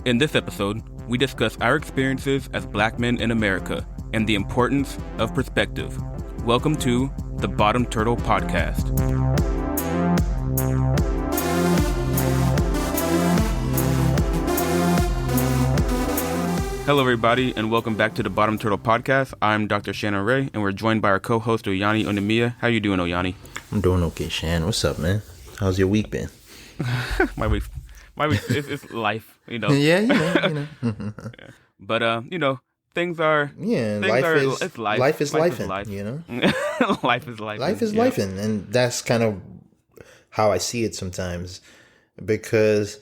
In this episode, we discuss our experiences as Black men in America and the importance of perspective. Welcome to the Bottom Turtle Podcast. Hello, everybody, and welcome back to the Bottom Turtle Podcast. I'm Dr. Shannon Ray, and we're joined by our co-host, Oyani and Shannon. How you doing, Oyani? I'm doing okay, Shan. What's up, man? How's your week been? My week, it's life, you know. Yeah, you know. Yeah. But things are. Yeah, it's life. Life is life, you know. Life is life. Life is life, and that's kind of how I see it sometimes, because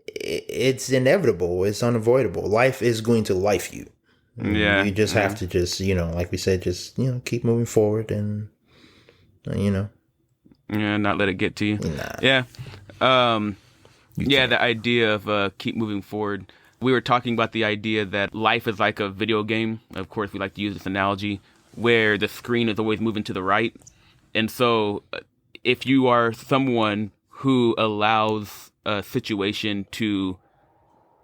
it's inevitable. It's unavoidable. Life is going to life you. Yeah, you just have to like we said, keep moving forward and not let it get to you. Nah. Yeah. The idea of keep moving forward. We were talking about the idea that life is like a video game. Of course, we like to use this analogy where the screen is always moving to the right. And so if you are someone who allows a situation to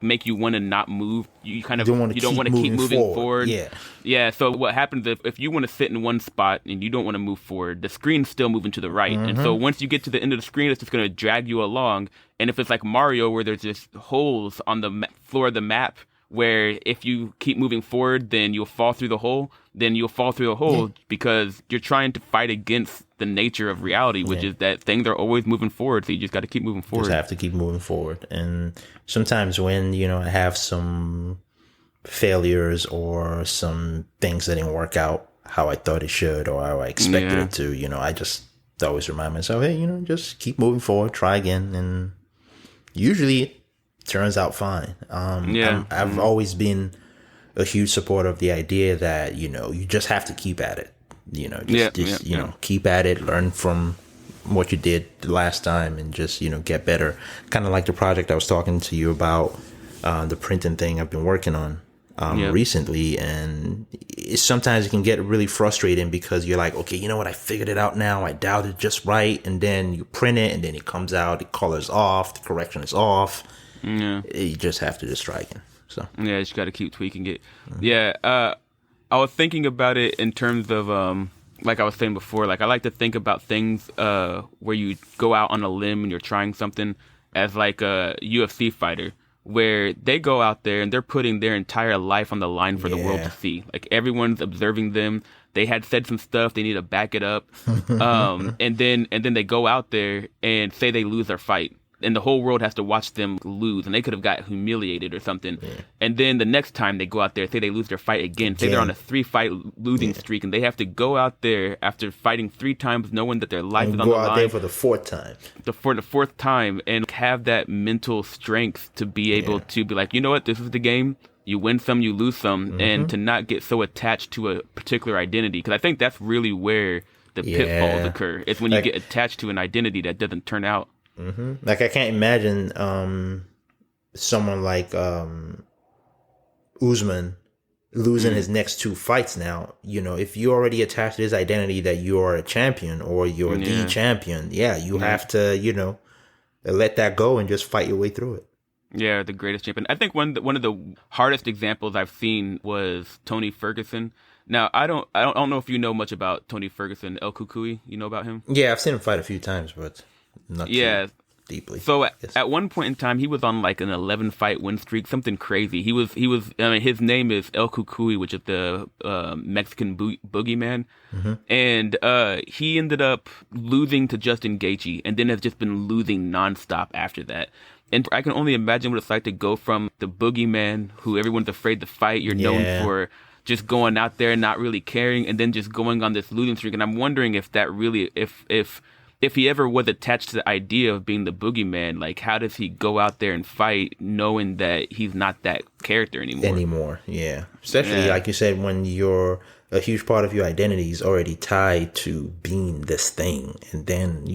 make you want to not move, you don't want to keep moving forward. Yeah. So what happens if you want to sit in one spot and you don't want to move forward, the screen's still moving to the right. Mm-hmm. And so once you get to the end of the screen, it's just going to drag you along. And if it's like Mario, where there's just holes on the floor of the map, where if you keep moving forward, then you'll fall through the hole. Because you're trying to fight against the nature of reality, which is that things are always moving forward. So you just got to keep moving forward. Just have to keep moving forward. And sometimes when, I have some failures or some things that didn't work out how I thought it should or how I expected it to, I just always remind myself, hey, just keep moving forward, try again. And usually it turns out fine. I've always been a huge supporter of the idea that, you just have to keep at it. Keep at it, learn from what you did the last time and just, get better. Kind of like the project I was talking to you about, the printing thing I've been working on recently. And sometimes it can get really frustrating because you're like, okay, you know what? I figured it out now. I dialed it just right. And then you print it and then it comes out, the color's off, the correction is off. Yeah. You just have to just try again. So yeah, you just got to keep tweaking it. Mm-hmm. Yeah. I was thinking about it in terms of, like I was saying before, like I like to think about things where you go out on a limb and you're trying something as like a UFC fighter, where they go out there and they're putting their entire life on the line for the world to see. Like everyone's observing them. They had said some stuff. They need to back it up. And then they go out there and say they lose their fight. And the whole world has to watch them lose, and they could have got humiliated or something. Yeah. And then the next time they go out there, say they lose their fight again, say they're on a 3-fight losing streak, and they have to go out there after fighting 3 times, knowing that their life is on the line. Go out there for the 4th time. For the 4th time, and have that mental strength to be able to be like, you know what, this is the game. You win some, you lose some, and to not get so attached to a particular identity. Because I think that's really where the pitfalls occur. It's when you get attached to an identity that doesn't turn out. Mm-hmm. Like I can't imagine someone like Usman losing his next 2 fights now. If you already attached to his identity that you're a champion or you're the champion, you have to, let that go and just fight your way through it. Yeah, the greatest champion. I think one of the hardest examples I've seen was Tony Ferguson. Now, I don't know if you know much about Tony Ferguson, El Kukui. You know about him? Yeah, I've seen him fight a few times, but not too deeply. So at one point in time, he was on like an 11-fight win streak, something crazy. He was. I mean, his name is El Kukui, which is the Mexican boogeyman, and he ended up losing to Justin Gaethje, and then has just been losing nonstop after that. And I can only imagine what it's like to go from the boogeyman, who everyone's afraid to fight. You're known for just going out there and not really caring, and then just going on this losing streak. And I'm wondering if that really, if he ever was attached to the idea of being the boogeyman, like how does he go out there and fight knowing that he's not that character anymore? Especially like you said, when a huge part of your identity is already tied to being this thing, and then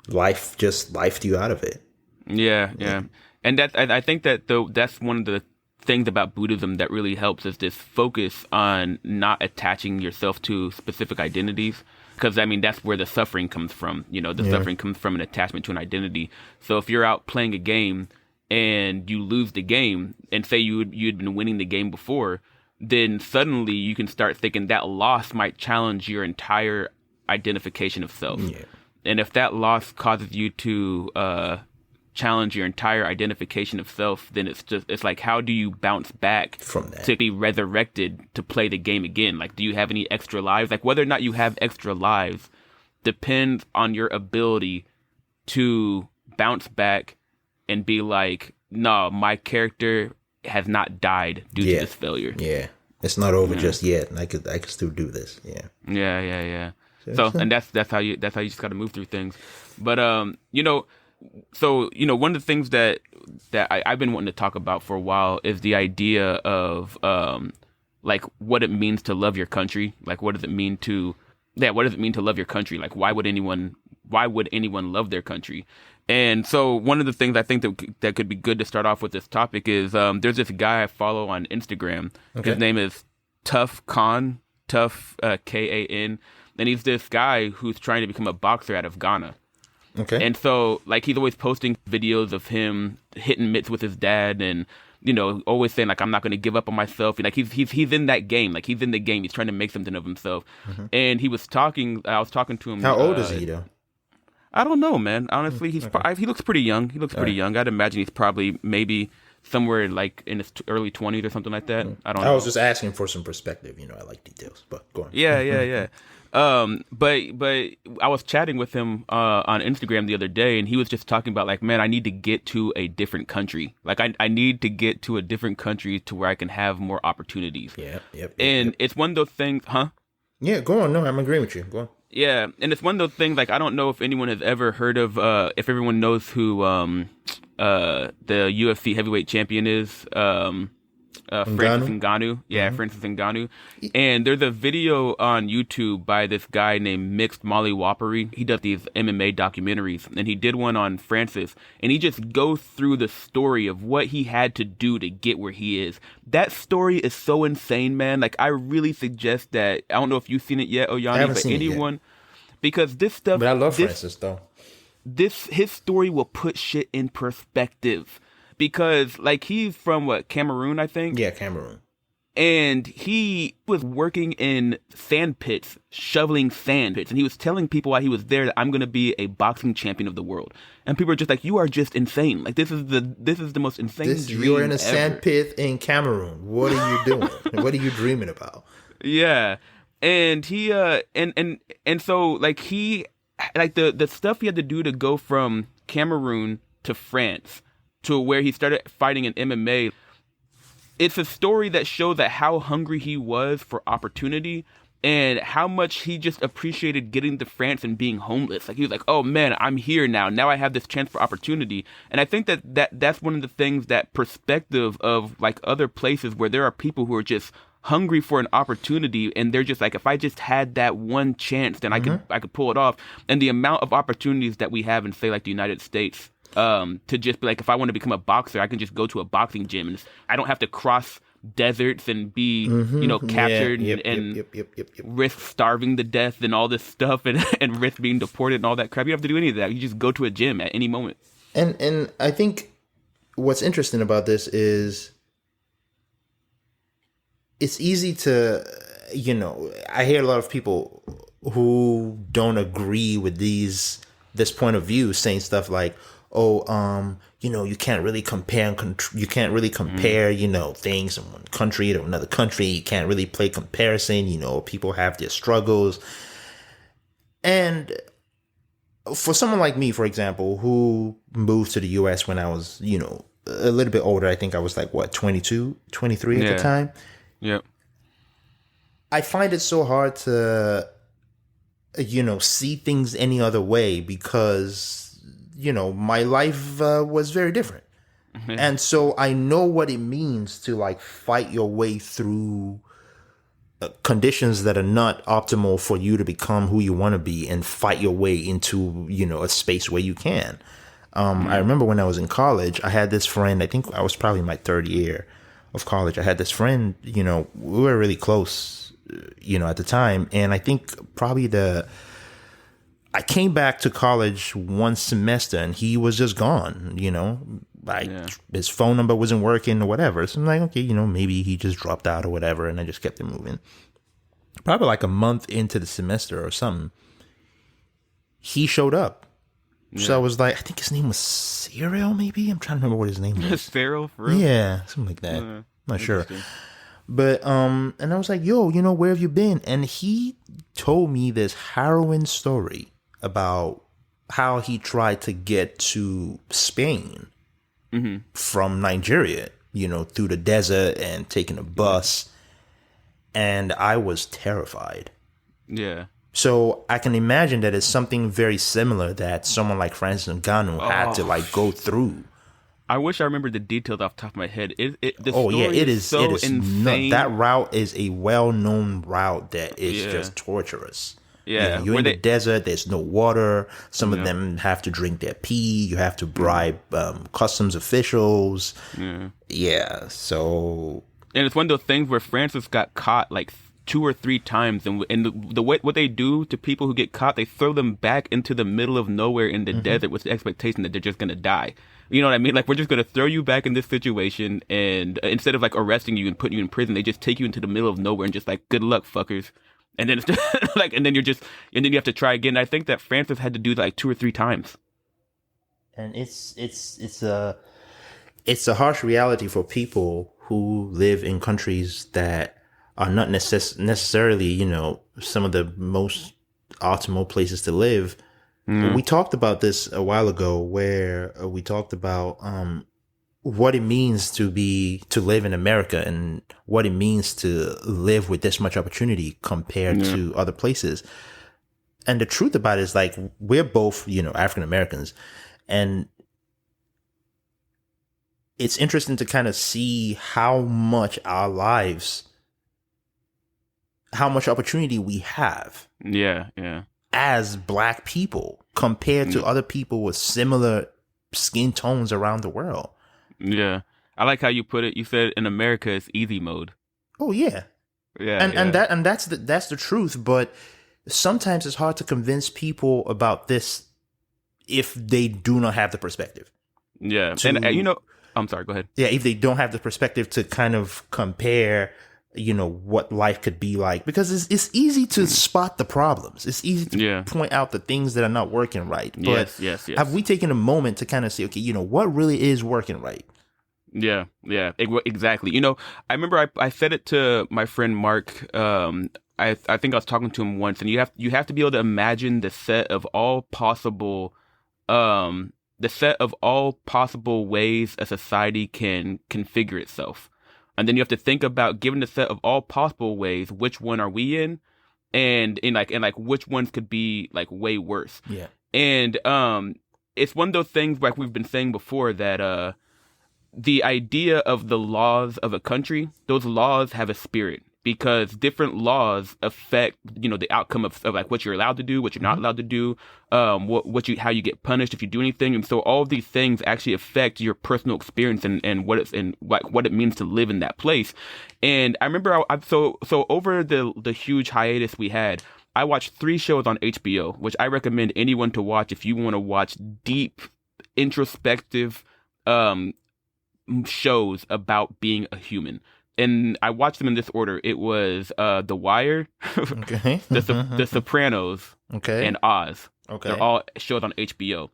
life just lifed you out of it. And I think that that's one of the things about Buddhism that really helps is this focus on not attaching yourself to specific identities. Because, I mean, that's where the suffering comes from. The suffering comes from an attachment to an identity. So if you're out playing a game and you lose the game, and say you'd been winning the game before, then suddenly you can start thinking that loss might challenge your entire identification of self. Yeah. And if that loss causes you to challenge your entire identification of self, then it's like, how do you bounce back from that to be resurrected to play the game again? Like, do you have any extra lives? Like, whether or not you have extra lives depends on your ability to bounce back and be like, no, my character has not died due to this failure. Yeah. It's not over just yet. I could still do this. Yeah. Yeah. So and that's how you just got to move through things. But one of the things that I've been wanting to talk about for a while is the idea of like what it means to love your country. Like, what does it mean to love your country? Like, why would anyone love their country? And so one of the things I think that could be good to start off with this topic is there's this guy I follow on Instagram. Okay. His name is Tough Khan, Kan, and he's this guy who's trying to become a boxer out of Ghana. Okay. And so, like, he's always posting videos of him hitting mitts with his dad, and always saying like, I'm not going to give up on myself. And like, he's in that game. Like, he's in the game. He's trying to make something of himself. Mm-hmm. And I was talking to him. How old is he though? I don't know, man. Honestly, he looks pretty young. Young. I'd imagine he's probably maybe somewhere like in his early 20s or something like that. I don't know. I was just asking for some perspective. I like details, but go on. Yeah. But I was chatting with him on Instagram the other day, and he was just talking about like, man, I need to get to a different country. Like, I need to get to a different country to where I can have more opportunities. Yep. It's one of those things, huh? Yeah, go on. No, I'm agreeing with you. Go on. Yeah, and it's one of those things, like, I don't know if anyone has ever heard of, if everyone knows who the UFC heavyweight champion is, Francis Ngannou. Yeah, mm-hmm. Francis Ngannou. And there's a video on YouTube by this guy named MixedMollyWhoppery. He does these MMA documentaries, and he did one on Francis, and he just goes through the story of what he had to do to get where he is. That story is so insane, man. Like, I really suggest that. I don't know if you've seen it yet, Oyani, but anyone, because this stuff. But I love Francis, though. His story will put shit in perspective. Because, like, he's from, Cameroon, I think? Yeah, Cameroon. And he was working in sand pits, shoveling sand pits. And he was telling people while he was there that I'm going to be a boxing champion of the world. And people are just like, you are just insane. Like, this is the most insane dream You're in a ever. sand pit in Cameroon. What are you doing? What are you dreaming about? Yeah. And he, and so, like, the stuff he had to do to go from Cameroon to France, to where he started fighting in MMA. It's a story that shows that how hungry he was for opportunity and how much he just appreciated getting to France and being homeless. Like, he was like, oh man, I'm here now. Now I have this chance for opportunity. And I think that's one of the things, that perspective of like other places where there are people who are just hungry for an opportunity, and they're just like, if I just had that one chance, then I could pull it off. And the amount of opportunities that we have in, say, like the United States, to just be like, if I want to become a boxer, I can just go to a boxing gym, and I don't have to cross deserts and be, captured and risk starving to death and all this stuff, and risk being deported and all that crap. You don't have to do any of that. You just go to a gym at any moment. And I think what's interesting about this is it's easy to, I hear a lot of people who don't agree with this point of view saying stuff like, you can't really compare, things from one country to another country. You can't really play comparison. People have their struggles. And for someone like me, for example, who moved to the U.S. when I was, a little bit older, I think I was like, 22, 23 at the time. Yep. I find it so hard to, see things any other way because, my life was very different. Mm-hmm. And so I know what it means to like fight your way through conditions that are not optimal for you to become who you want to be and fight your way into, a space where you can. I remember when I was in college, I had this friend, I think I was probably in my third year of college. I had this friend, we were really close, at the time. And I think probably I came back to college one semester and he was just gone, Like his phone number wasn't working or whatever. So I'm like, okay, maybe he just dropped out or whatever, and I just kept it moving. Probably like a month into the semester or something, he showed up. Yeah. So I was like, I think his name was Cyril, maybe? I'm trying to remember what his name was. Cyril, for real? Yeah, something like that. Not sure. But, and I was like, yo, where have you been? And he told me this harrowing story about how he tried to get to Spain from Nigeria, through the desert and taking a bus. And I was terrified. Yeah. So I can imagine that it's something very similar that someone like Francis Ngannou had to go through. I wish I remembered the details off the top of my head. It is so insane. That route is a well-known route that is just torturous. Yeah, you're in the desert. There's no water. Some of them have to drink their pee. You have to bribe customs officials. Yeah. So, and it's one of those things where Francis got caught like 2 or 3 times, and the way what they do to people who get caught, they throw them back into the middle of nowhere in the desert with the expectation that they're just gonna die. You know what I mean? Like, we're just gonna throw you back in this situation, and instead of like arresting you and putting you in prison, they just take you into the middle of nowhere and just like, good luck, fuckers. And then it's just, and then you have to try again. I think that Francis had to do like 2 or 3 times. And it's a harsh reality for people who live in countries that are not necessarily, some of the most optimal places to live. We talked about this a while ago, where we talked about what it means to live in America and what it means to live with this much opportunity compared to other places. And the truth about it is, like, we're both, African Americans, and it's interesting to kind of see how much opportunity we have. Yeah. As Black people compared to other people with similar skin tones around the world. Yeah. I like how you put it. You said in America it's easy mode. Oh yeah. And that's the truth, but sometimes it's hard to convince people about this if they do not have the perspective. Yeah. I'm sorry, go ahead. Yeah, if they don't have the perspective to kind of compare, what life could be like, because it's easy to spot the problems. It's easy to point out the things that are not working right. But yes. Have we taken a moment to kind of say, okay, what really is working right? Yeah, exactly. I remember I said it to my friend Mark. I think I was talking to him once, and you have to be able to imagine the set of all possible ways a society can configure itself. And then you have to think about, given the set of all possible ways, which one are we in, and which ones could be like way worse. Yeah. And it's one of those things, like we've been saying before, that the idea of the laws of a country, those laws have a spirit, because different laws affect, the outcome of like what you're allowed to do, what you're not allowed to do, how you get punished if you do anything. And so all of these things actually affect your personal experience and what it means to live in that place. And I remember so over the huge hiatus we had, I watched 3 shows on HBO, which I recommend anyone to watch if you want to watch deep, introspective shows about being a human. And I watched them in this order. It was The Wire, okay. The Sopranos, okay, and Oz. Okay. They're all shows on HBO.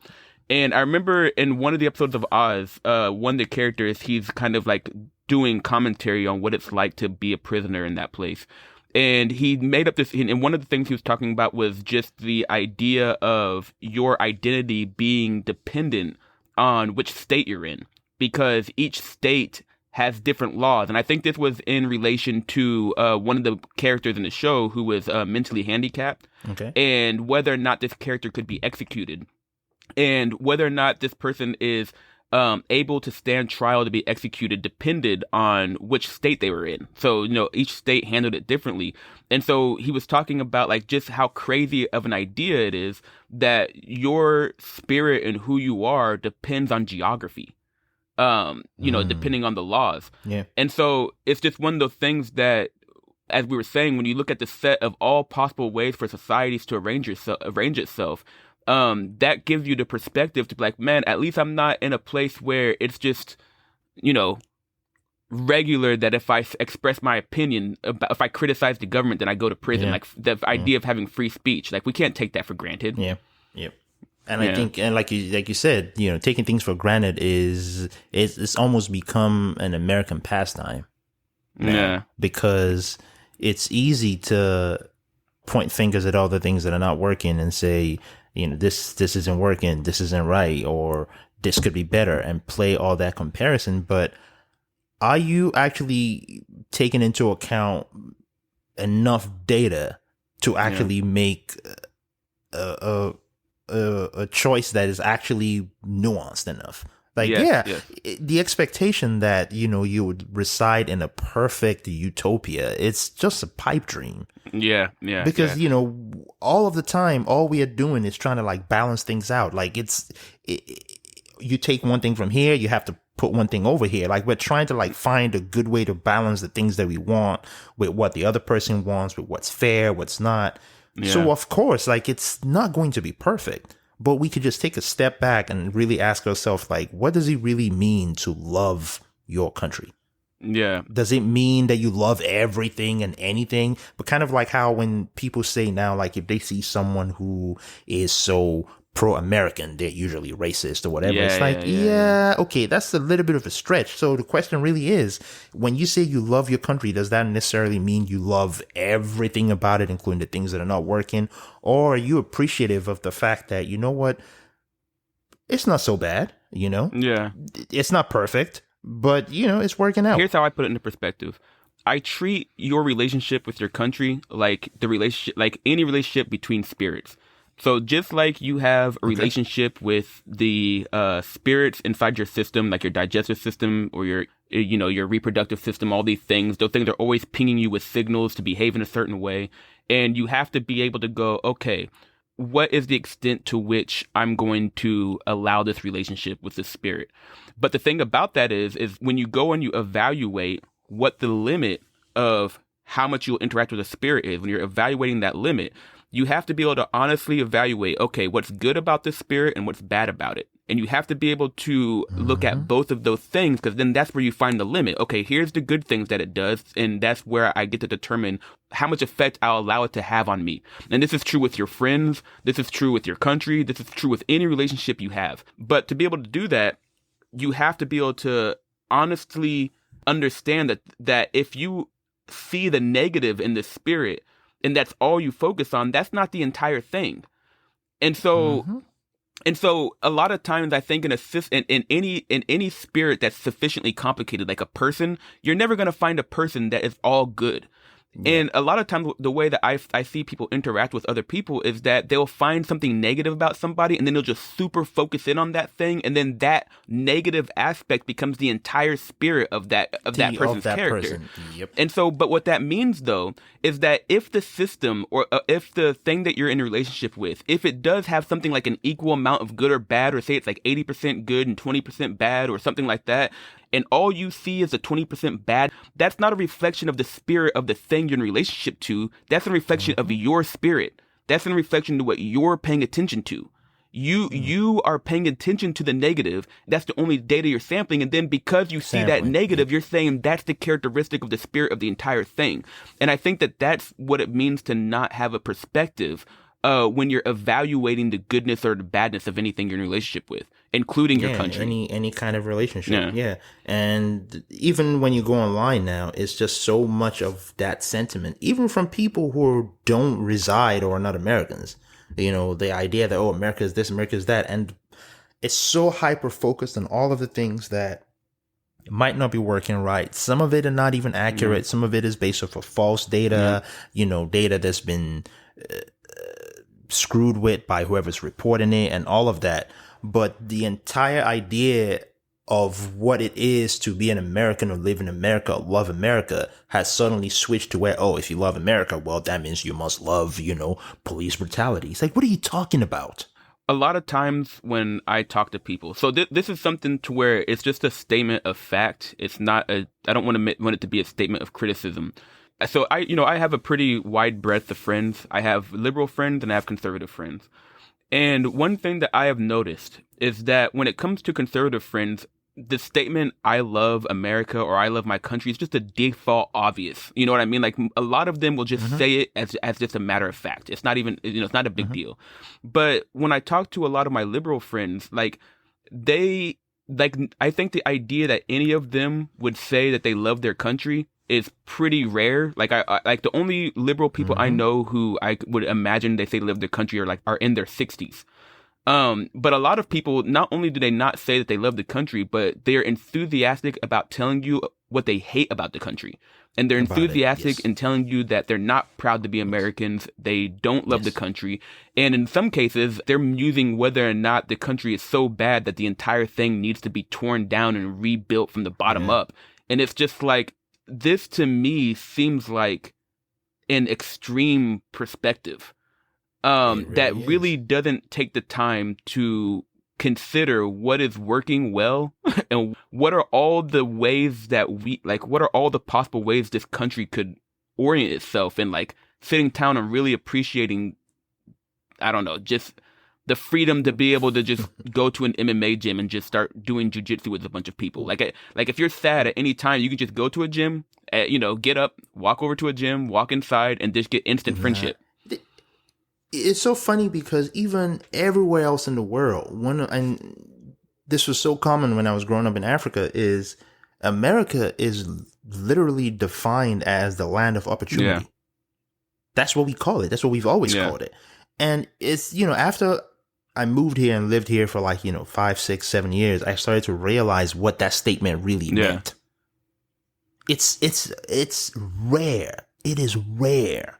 And I remember in one of the episodes of Oz, one of the characters, he's kind of like doing commentary on what it's like to be a prisoner in that place. And he made up this, and one of the things he was talking about was just the idea of your identity being dependent on which state you're in, because each state has different laws. And I think this was in relation to one of the characters in the show who was mentally handicapped, okay, and whether or not this character could be executed, and whether or not this person is able to stand trial to be executed depended on which state they were in. So, each state handled it differently. And so he was talking about like just how crazy of an idea it is that your spirit and who you are depends on geography. Depending on the laws. Yeah. And so it's just one of those things that, as we were saying, when you look at the set of all possible ways for societies to arrange itself, that gives you the perspective to be like, man, at least I'm not in a place where it's just, regular that if I express my opinion, if I criticize the government, then I go to prison. Like the idea of having free speech, like we can't take that for granted. Yeah. Yep. And I think, and like you said, taking things for granted it's almost become an American pastime. Yeah. Because it's easy to point fingers at all the things that are not working and say, this isn't working, this isn't right, or this could be better, and play all that comparison. But are you actually taking into account enough data to actually make a choice that is actually nuanced enough? Like, the expectation that, you would reside in a perfect utopia, it's just a pipe dream. Yeah. Because, all of the time, all we are doing is trying to like balance things out. Like you take one thing from here, you have to put one thing over here. Like we're trying to like find a good way to balance the things that we want with what the other person wants, with what's fair, what's not. Yeah. So of course, like it's not going to be perfect, but we could just take a step back and really ask ourselves, like, what does it really mean to love your country? Yeah. Does it mean that you love everything and anything? But kind of like how when people say now, like if they see someone who is so pro-American, they're usually racist or whatever. It's like, okay, that's a little bit of a stretch. So the question really is, when you say you love your country, does that necessarily mean you love everything about it, including the things that are not working? Or are you appreciative of the fact that, you know what, it's not so bad, Yeah. It's not perfect, but, it's working out. Here's how I put it into perspective. I treat your relationship with your country like any relationship between spirits. So just like you have a relationship with the spirits inside your system, like your digestive system or your reproductive system, all these things, those things are always pinging you with signals to behave in a certain way. And you have to be able to go, okay, what is the extent to which I'm going to allow this relationship with the spirit? But the thing about that is when you go and you evaluate what the limit of how much you'll interact with the spirit is, when you're evaluating that limit, you have to be able to honestly evaluate, okay, what's good about this spirit and what's bad about it. And you have to be able to look at both of those things, because then that's where you find the limit. Okay, here's the good things that it does, and that's where I get to determine how much effect I'll allow it to have on me. And this is true with your friends. This is true with your country. This is true with any relationship you have. But to be able to do that, you have to be able to honestly understand that if you see the negative in the spirit, and that's all you focus on, that's not the entire thing. And so, a lot of times I think in any spirit that's sufficiently complicated, like a person, you're never going to find a person that is all good. And a lot of times the way that I see people interact with other people is that they'll find something negative about somebody and then they'll just super focus in on that thing. And then that negative aspect becomes the entire spirit of that person's character. Yep. And so, but what that means though, is that if the system or if the thing that you're in a relationship with, if it does have something like an equal amount of good or bad, or say it's like 80% good and 20% bad or something like that, and all you see is a 20% bad, that's not a reflection of the spirit of the thing you're in a relationship to. That's a reflection of your spirit. That's a reflection to what you're paying attention to. You are paying attention to the negative. That's the only data you're sampling. And then because you see that negative, you're saying that's the characteristic of the spirit of the entire thing. And I think that that's what it means to not have a perspective when you're evaluating the goodness or the badness of anything you're in a relationship with, including your country. Any kind of relationship. Yeah. And even when you go online now, it's just so much of that sentiment, even from people who don't reside or are not Americans. The idea that, America is this, America is that. And it's so hyper focused on all of the things that might not be working right. Some of it are not even accurate. Some of it is based off of false data, data that's been screwed with by whoever's reporting it and all of that. But the entire idea of what it is to be an American or live in America, or love America, has suddenly switched to where, if you love America, well, that means you must love, police brutality. It's like, what are you talking about? A lot of times when I talk to people, so this is something to where it's just a statement of fact. It's not I don't want it to be a statement of criticism. So I have a pretty wide breadth of friends. I have liberal friends and I have conservative friends. And one thing that I have noticed is that when it comes to conservative friends, the statement "I love America" or "I love my country" is just a default obvious. You know what I mean? Like a lot of them will just say it as just a matter of fact. It's not even, it's not a big deal. But when I talk to a lot of my liberal friends, like I think the idea that any of them would say that they love their country is pretty rare. Like I like the only liberal people I know who I would imagine they say they love their country are in their 60s. But a lot of people, not only do they not say that they love the country, but they're enthusiastic about telling you what they hate about the country. And they're enthusiastic in telling you that they're not proud to be Americans. They don't love the country. And in some cases, they're musing whether or not the country is so bad that the entire thing needs to be torn down and rebuilt from the bottom up. And it's just like, this to me seems like an extreme perspective. That really doesn't take the time to consider what is working well and what are all the ways that what are all the possible ways this country could orient itself, and like sitting down and really appreciating, I don't know, just the freedom to be able to just go to an MMA gym and just start doing jujitsu with a bunch of people. Like if you're sad at any time, you can just go to a gym, get up, walk over to a gym, walk inside, and just get instant friendship. It's so funny because even everywhere else in the world, and this was so common when I was growing up in Africa, is America is literally defined as the land of opportunity. Yeah. That's what we call it. That's what we've always called it. And it's, after I moved here and lived here for 5, 6, 7 years, I started to realize what that statement really meant. It's rare. It is rare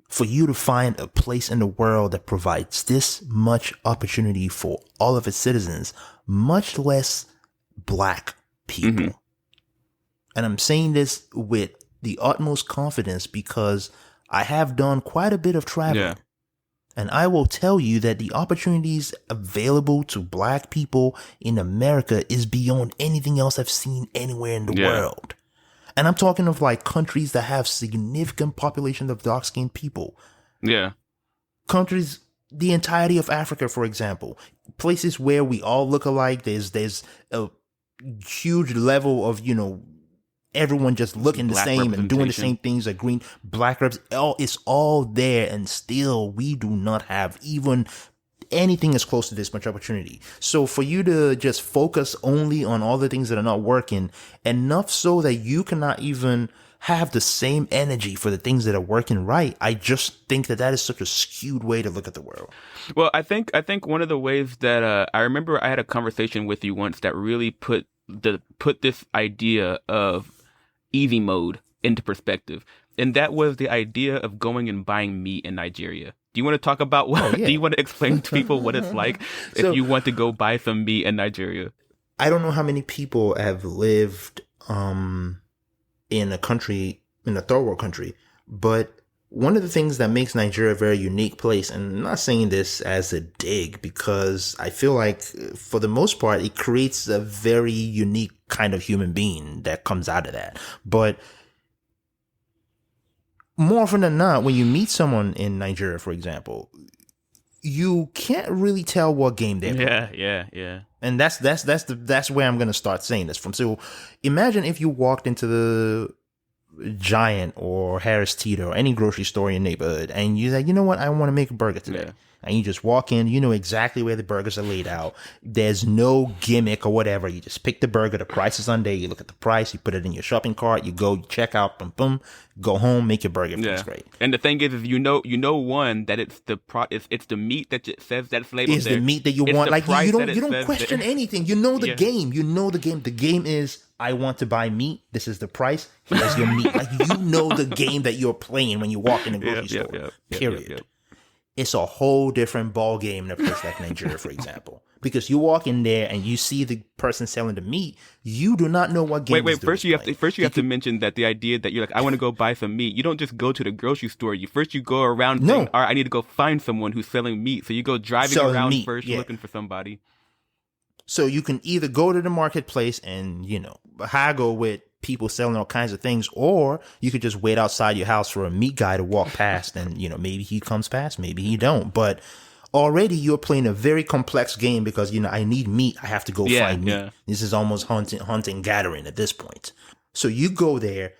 for you to find a place in the world that provides this much opportunity for all of its citizens, much less black people. And I'm saying this with the utmost confidence because I have done quite a bit of traveling. And I will tell you that the opportunities available to black people in America is beyond anything else I've seen anywhere in the world. And I'm talking of countries that have significant population of dark-skinned people. Yeah. Countries, the entirety of Africa, for example. Places where we all look alike. There's a huge level of, everyone just looking the same and doing the same things. Green, black reps. It's all there. And still, we do not have even anything as close to this much opportunity. So for you to just focus only on all the things that are not working, enough so that you cannot even have the same energy for the things that are working right, I just think that is such a skewed way to look at the world. Well, I think one of the ways that I remember I had a conversation with you once that really put this idea of easy mode into perspective, and that was the idea of going and buying meat in Nigeria. Do you want to talk about do you want to explain to people what it's like if you want to go buy some meat in Nigeria? I don't know how many people have lived in a country, in a third world country, but one of the things that makes Nigeria a very unique place, and I'm not saying this as a dig because I feel like for the most part, it creates a very unique kind of human being that comes out of that. But more often than not, when you meet someone in Nigeria, for example, you can't really tell what game they're playing. Yeah. And that's where I'm going to start saying this from. So imagine if you walked into the Giant or Harris Teeter or any grocery store in your neighborhood and you're like, you know what, I want to make a burger today. Yeah. And you just walk in, you know exactly where the burgers are laid out. There's no gimmick or whatever. You just pick the burger. The price is on there. You look at the price. You put it in your shopping cart. You go, you check out, boom, boom, go home, make your burger. It's great. And the thing is you know one that it's the meat that it says that's labeled it's there. the meat that you want. Like you don't question anything. You know the game. You know the game. The game is I want to buy meat. This is the price. Here's your meat. Like you know the game that you're playing when you walk in the grocery store. Period. It's a whole different ball game in a place like Nigeria, for example. Because you walk in there and you see the person selling the meat, you do not know what game. Wait. First you have to mention that the idea that you're like, I want to go buy some meat. You don't just go to the grocery store. You go around. Saying, all right, I need to go find someone who's selling meat. So you go driving around first, looking for somebody. So you can either go to the marketplace and haggle with people selling all kinds of things, or you could just wait outside your house for a meat guy to walk past and maybe he comes past, maybe he don't. But already you're playing a very complex game because, I need meat. I have to go find meat. Yeah. This is almost hunting, gathering at this point. So you go there,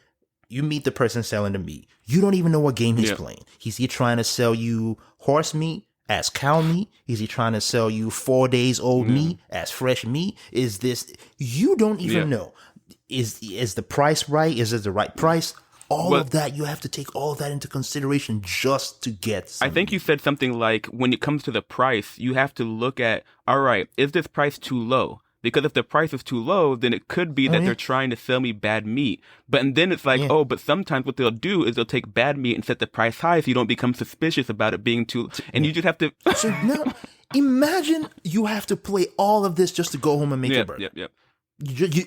you meet the person selling the meat. You don't even know what game he's playing. Is he trying to sell you horse meat as cow meat? Is he trying to sell you 4 days old meat as fresh meat? Is this, you don't even know. Is the price right? Is it the right price? All of that, you have to take all of that into consideration just to get some. I think you said something like, when it comes to the price, you have to look at, all right, is this price too low? Because if the price is too low, then it could be that they're trying to sell me bad meat. But then it's like, but sometimes what they'll do is they'll take bad meat and set the price high so you don't become suspicious about it being too... And you just have to... So now, imagine you have to play all of this just to go home and make a burger.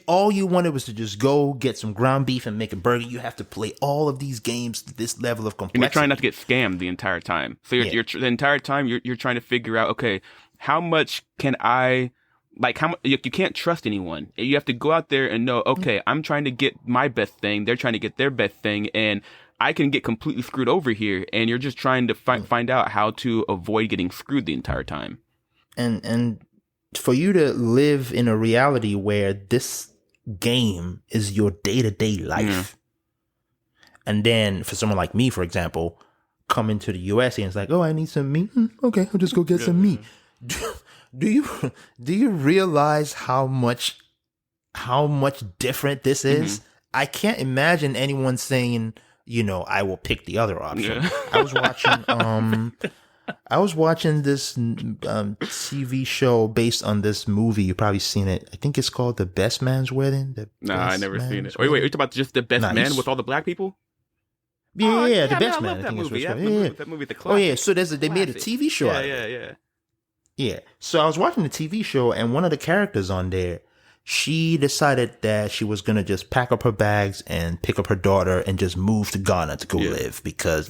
All you wanted was to just go get some ground beef and make a burger. You have to play all of these games to this level of complexity. And you're trying not to get scammed the entire time. So you're the entire time you're trying to figure out, okay, how much can I... Like, how you can't trust anyone. You have to go out there and know, okay, I'm trying to get my best thing. They're trying to get their best thing. And I can get completely screwed over here. And you're just trying to find out how to avoid getting screwed the entire time. And for you to live in a reality where this game is your day-to-day life. And then for someone like me, for example, coming to the US and it's like, oh, I need some meat. Okay, I'll just go get some meat. Do you realize how much different this is? I can't imagine anyone saying, I will pick the other option. I was watching this TV show based on this movie. You've probably seen it. I think it's called The Best Man's Wedding. I never seen it. Wait, you're talking about just The Best Man with all the black people? Yeah, The Best Man. I think movie. That movie, the classic. Oh yeah, so they made a TV show. Yeah. So I was watching the TV show, and one of the characters on there, she decided that she was going to just pack up her bags and pick up her daughter and just move to Ghana to go live because,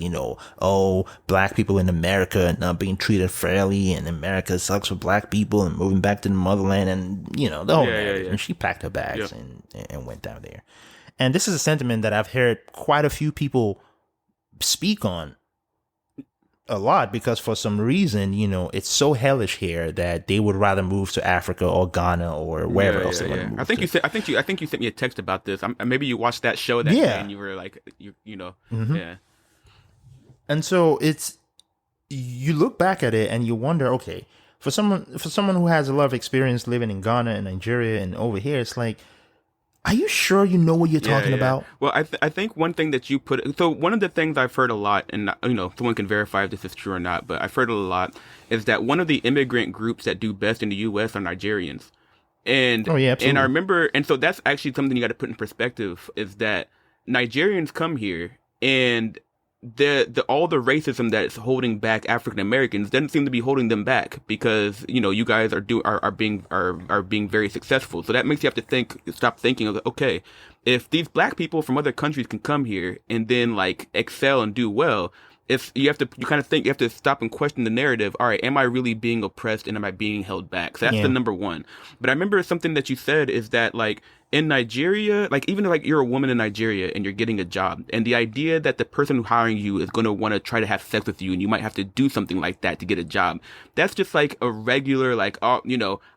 black people in America are not being treated fairly and America sucks for black people and moving back to the motherland and, the whole narrative. And she packed her bags and went down there. And this is a sentiment that I've heard quite a few people speak on a lot because for some reason, it's so hellish here that they would rather move to Africa or Ghana or wherever else they want to move. I think you sent me a text about this. Maybe you watched that show that day and you were like, yeah. And so you look back at it and you wonder, okay, for someone who has a lot of experience living in Ghana and Nigeria and over here, it's like, are you sure you know what you're talking about? Well, I think one thing that you put... So one of the things I've heard a lot, and, someone can verify if this is true or not, but I've heard it a lot, is that one of the immigrant groups that do best in the U.S. are Nigerians. And, absolutely. And I remember... And so that's actually something you got to put in perspective, is that Nigerians come here, and all the racism that's holding back African Americans doesn't seem to be holding them back because you guys are being very successful. So that makes you have to stop thinking of, okay, if these black people from other countries can come here and then like excel and do well, you have to stop and question the narrative. All right, am I really being oppressed and am I being held back? So that's the number one. But I remember something that you said is that like in Nigeria, like even like you're a woman in Nigeria and you're getting a job, and the idea that the person hiring you is going to want to try to have sex with you and you might have to do something like that to get a job. That's just like a regular, like, I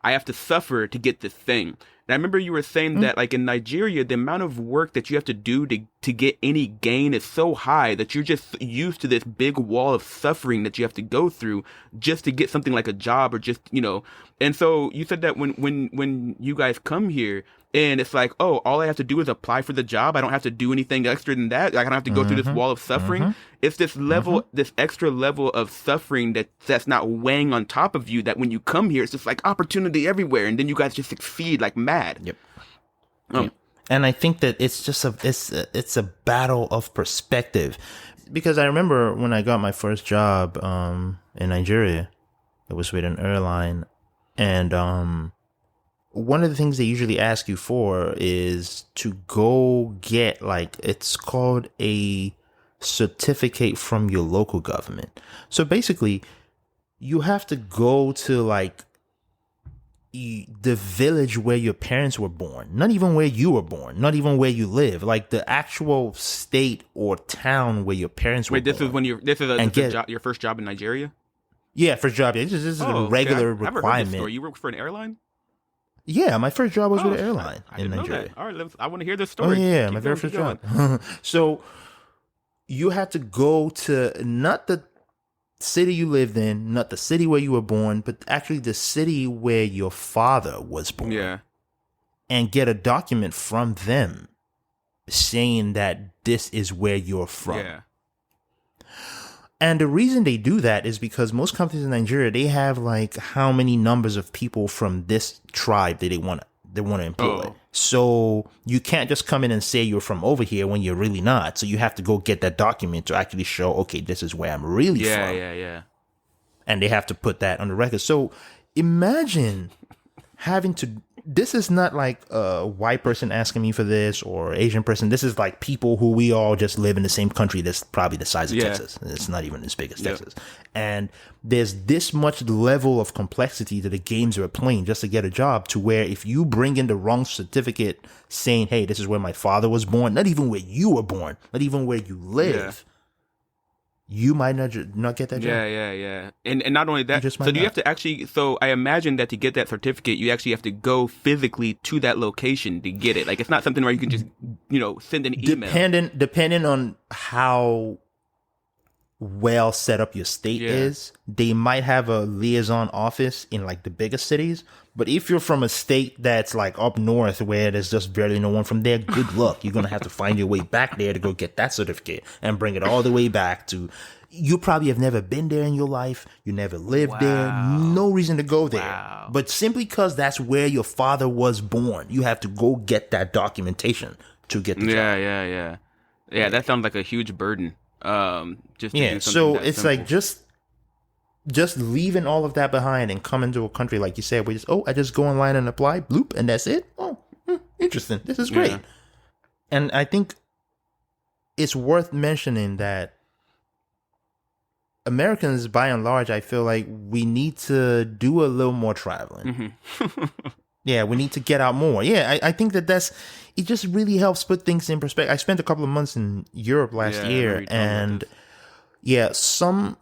have to suffer to get this thing. And I remember you were saying that, like, in Nigeria, the amount of work that you have to do to get any gain is so high that you're just used to this big wall of suffering that you have to go through just to get something like a job or just, And so you said that when you guys come here, and it's like, oh, all I have to do is apply for the job. I don't have to do anything extra than that. Like, I don't have to go through this wall of suffering. It's this level, this extra level of suffering that's not weighing on top of you, that when you come here, it's just like opportunity everywhere. And then you guys just succeed like mad. Yep. And I think that it's just it's a battle of perspective, because I remember when I got my first job in Nigeria, it was with an airline, and one of the things they usually ask you for is to go get, like, it's called a certificate from your local government. So basically, you have to go to, like, the village where your parents were born, not even where you were born, not even where you live, like the actual state or town where your parents were born. Wait, this is your first job in Nigeria? Yeah, first job. Yeah, this is a regular I've never heard this requirement. story. You work for an airline? Yeah, my first job was with an Shit. airline I in didn't know Nigeria. that. All right, I want to hear this Oh story. yeah, Keep my going, very first keep going. job. So you had to go to not the city you lived in, not the city where you were born, but actually the city where your father was born. Yeah. And get a document from them saying that this is where you're from. Yeah. And the reason they do that is because most companies in Nigeria, they have like how many numbers of people from this tribe that they want to employ. Oh. So you can't just come in and say you're from over here when you're really not. So you have to go get that document to actually show, okay, this is where I'm really from. Yeah. And they have to put that on the record. So imagine having to, this is not like a white person asking me for this or Asian person. This is like people who we all just live in the same country that's probably the size of Texas. It's not even as big as Texas. And there's this much level of complexity to the games we're playing just to get a job, to where if you bring in the wrong certificate saying, hey, this is where my father was born, not even where you were born, not even where you live, you might not get that job. Yeah. And not only that, just so might do you not. have to actually, so I imagine that to get that certificate, you actually have to go physically to that location to get it. Like, it's not something where you can just, send an email. Depending on how well set up your state is, they might have a liaison office in like the bigger cities. But if you're from a state that's like up north where there's just barely no one from there, good luck. You're going to have to find your way back there to go get that certificate and bring it all the way back to, you probably have never been there in your life. You never lived there. No reason to go there. But simply because that's where your father was born, you have to go get that documentation to get the job. Yeah, that sounds like a huge burden. Just to do something so that it's simple. like just leaving all of that behind and coming to a country like you said, where I just go online and apply, bloop, and that's it. Oh, interesting. This is great. And I think it's worth mentioning that Americans, by and large, I feel like we need to do a little more traveling. Yeah, we need to get out more. Yeah, I think it just really helps put things in perspective. I spent a couple of months in Europe last year, and some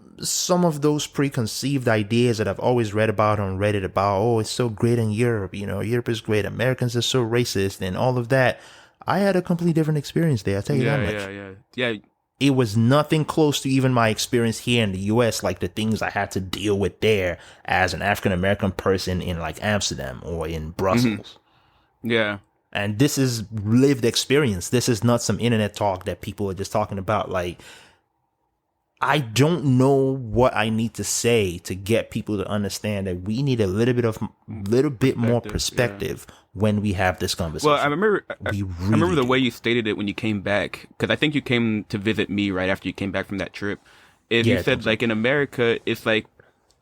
of those preconceived ideas that I've always read about on Reddit about, oh, it's so great in Europe, Europe is great, Americans are so racist and all of that. I had a completely different experience there, I'll tell you that much. Yeah. It was nothing close to even my experience here in the US, like the things I had to deal with there as an African American person in like Amsterdam or in Brussels. Yeah. And this is lived experience. This is not some internet talk that people are just talking about. Like, I don't know what I need to say to get people to understand that we need a little bit more perspective when we have this conversation. Well, I remember the way you stated it when you came back, because I think you came to visit me right after you came back from that trip. You said like in America, it's like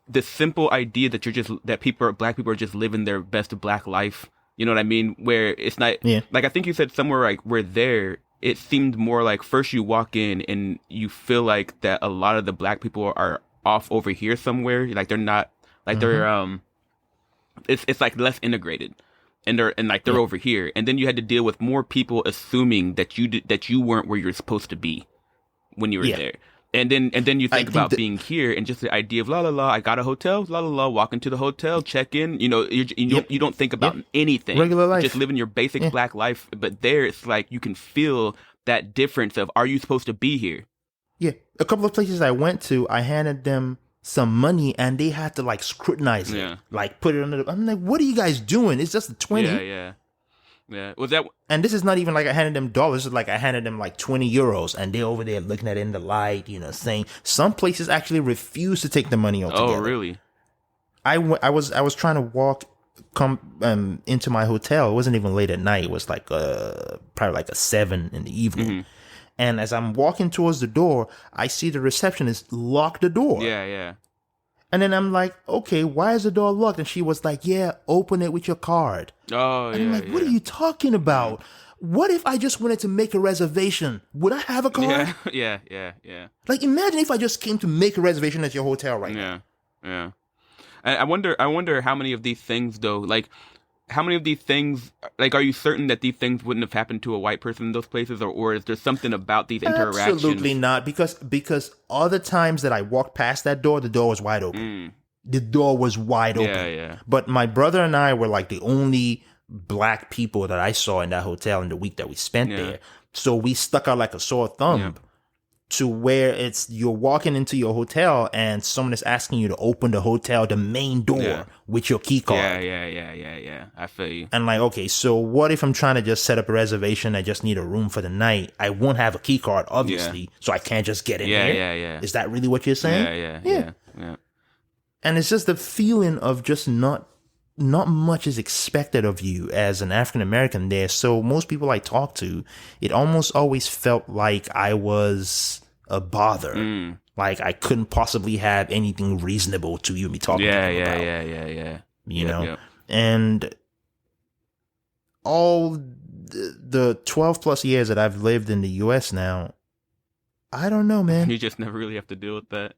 the simple idea that black people are just living their best black life. You know what I mean? Where it's not like, I think you said somewhere like we're there. It seemed more like first you walk in and you feel like that a lot of the black people are off over here somewhere. Like they're not, like they're it's like less integrated, and they're over here. And then you had to deal with more people assuming that you weren't where you're supposed to be when you were there. And then you think about being here and just the idea of la la la, I got a hotel, la la la, walk into the hotel, check in. You don't think about anything. Regular life. Just living your basic black life. But there, it's like you can feel that difference of, are you supposed to be here? Yeah. A couple of places I went to, I handed them some money and they had to like scrutinize it. Like put it under I'm like, what are you guys doing? It's just a 20. Yeah. Was that? And this is not even like I handed them dollars. It's like I handed them like 20 euros, and they're over there looking at it in the light, saying some places actually refuse to take the money altogether. Oh, really? I was trying to come into my hotel. It wasn't even late at night. It was like probably like 7 in the evening. And as I'm walking towards the door, I see the receptionist lock the door. Yeah. And then I'm like, okay, why is the door locked? And she was like, yeah, open it with your card. Oh, and I'm like, what are you talking about? What if I just wanted to make a reservation? Would I have a card? Yeah. Like, imagine if I just came to make a reservation at your hotel right now. Yeah. I wonder how many of these things, though, like, how many of these things, like, are you certain that these things wouldn't have happened to a white person in those places, or is there something about these interactions? Absolutely not, because all the times that I walked past that door, the door was wide open. The door was wide open. Yeah. But my brother and I were like the only black people that I saw in that hotel in the week that we spent there. So we stuck out like a sore thumb to where you're walking into your hotel and someone is asking you to open the main door with your key card. Yeah. I feel you. And like, okay, so what if I'm trying to just set up a reservation? I just need a room for the night. I won't have a key card, obviously, so I can't just get in here. Yeah. Is that really what you're saying? Yeah. And it's just the feeling of just not much is expected of you as an African American there. So most people I talk to, it almost always felt like I was a bother. Like I couldn't possibly have anything reasonable to you be talking to me about. Yeah. You know? And all the 12 plus years that I've lived in the US now, I don't know, man. You just never really have to deal with that.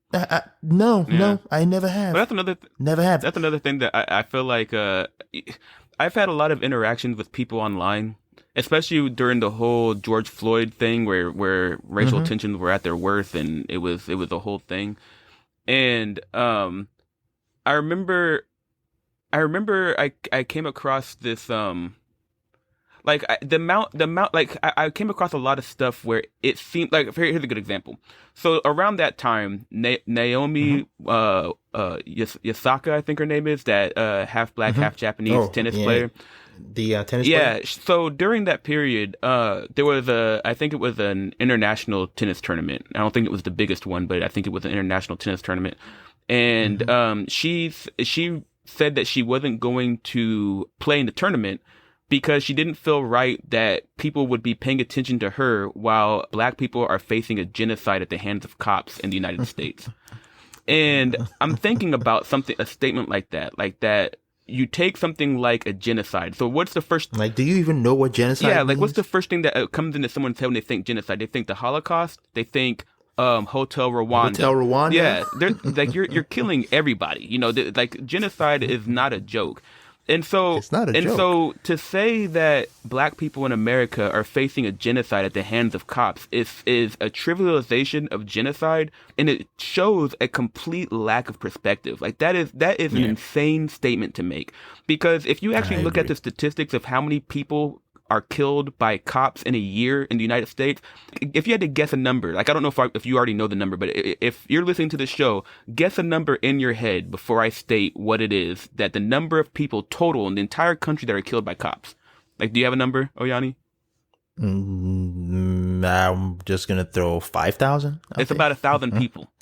No, I never have. But that's another never have. That's another thing that I feel like I've had a lot of interactions with people online, especially during the whole George Floyd thing, where racial tensions were at their worst, and it was a whole thing. And I remember I came across this I came across a lot of stuff where it seemed like, here's a good example. So around that time, Naomi Yasaka, I think her name is, that half black, half Japanese tennis player. The tennis player? Yeah. So during that period, there was I think it was an international tennis tournament. I don't think it was the biggest one, but I think it was an international tennis tournament. And she said that she wasn't going to play in the tournament because she didn't feel right that people would be paying attention to her while black people are facing a genocide at the hands of cops in the United States. And I'm thinking about a statement like that you take something like a genocide. So what's the first... Like, do you even know what genocide means? Like, what's the first thing that comes into someone's head when they think genocide? They think the Holocaust. They think Hotel Rwanda. Hotel Rwanda? Yeah. They're, like, you're killing everybody. You know, like, genocide is not a joke. And so, it's not a joke. So to say that black people in America are facing a genocide at the hands of cops is a trivialization of genocide, and it shows a complete lack of perspective. Like that is an insane statement to make, because if you actually look at the statistics of how many people are killed by cops in a year in the United States, if you had to guess a number, like I don't know if you already know the number, but if you're listening to the show, guess a number in your head before I state what it is that the number of people total in the entire country that are killed by cops. Like, do you have a number, Oyani? I'm just gonna throw 5,000. It's about 1,000 people.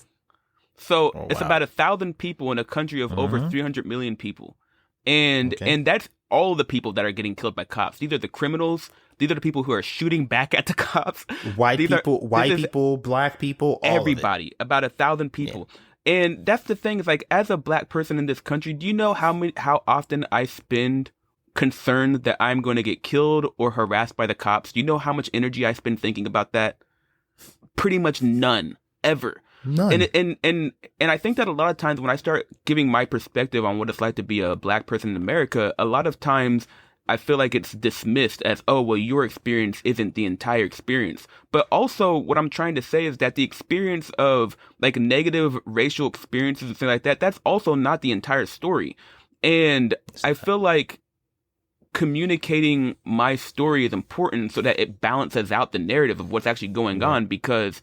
So it's about 1,000 people in a country of over 300 million people. And that's all the people that are getting killed by cops. These are the criminals. These are the people who are shooting back at the cops. White people, black people, everybody. About 1,000 people. Yeah. And that's the thing, is like, as a black person in this country, do you know how often I spend concerned that I'm going to get killed or harassed by the cops? Do you know how much energy I spend thinking about that? Pretty much none, ever. None. And I think that a lot of times when I start giving my perspective on what it's like to be a black person in America, a lot of times I feel like it's dismissed as, oh, well, your experience isn't the entire experience. But also what I'm trying to say is that the experience of like negative racial experiences and things like that, that's also not the entire story. And I feel like communicating my story is important so that it balances out the narrative of what's actually going on, because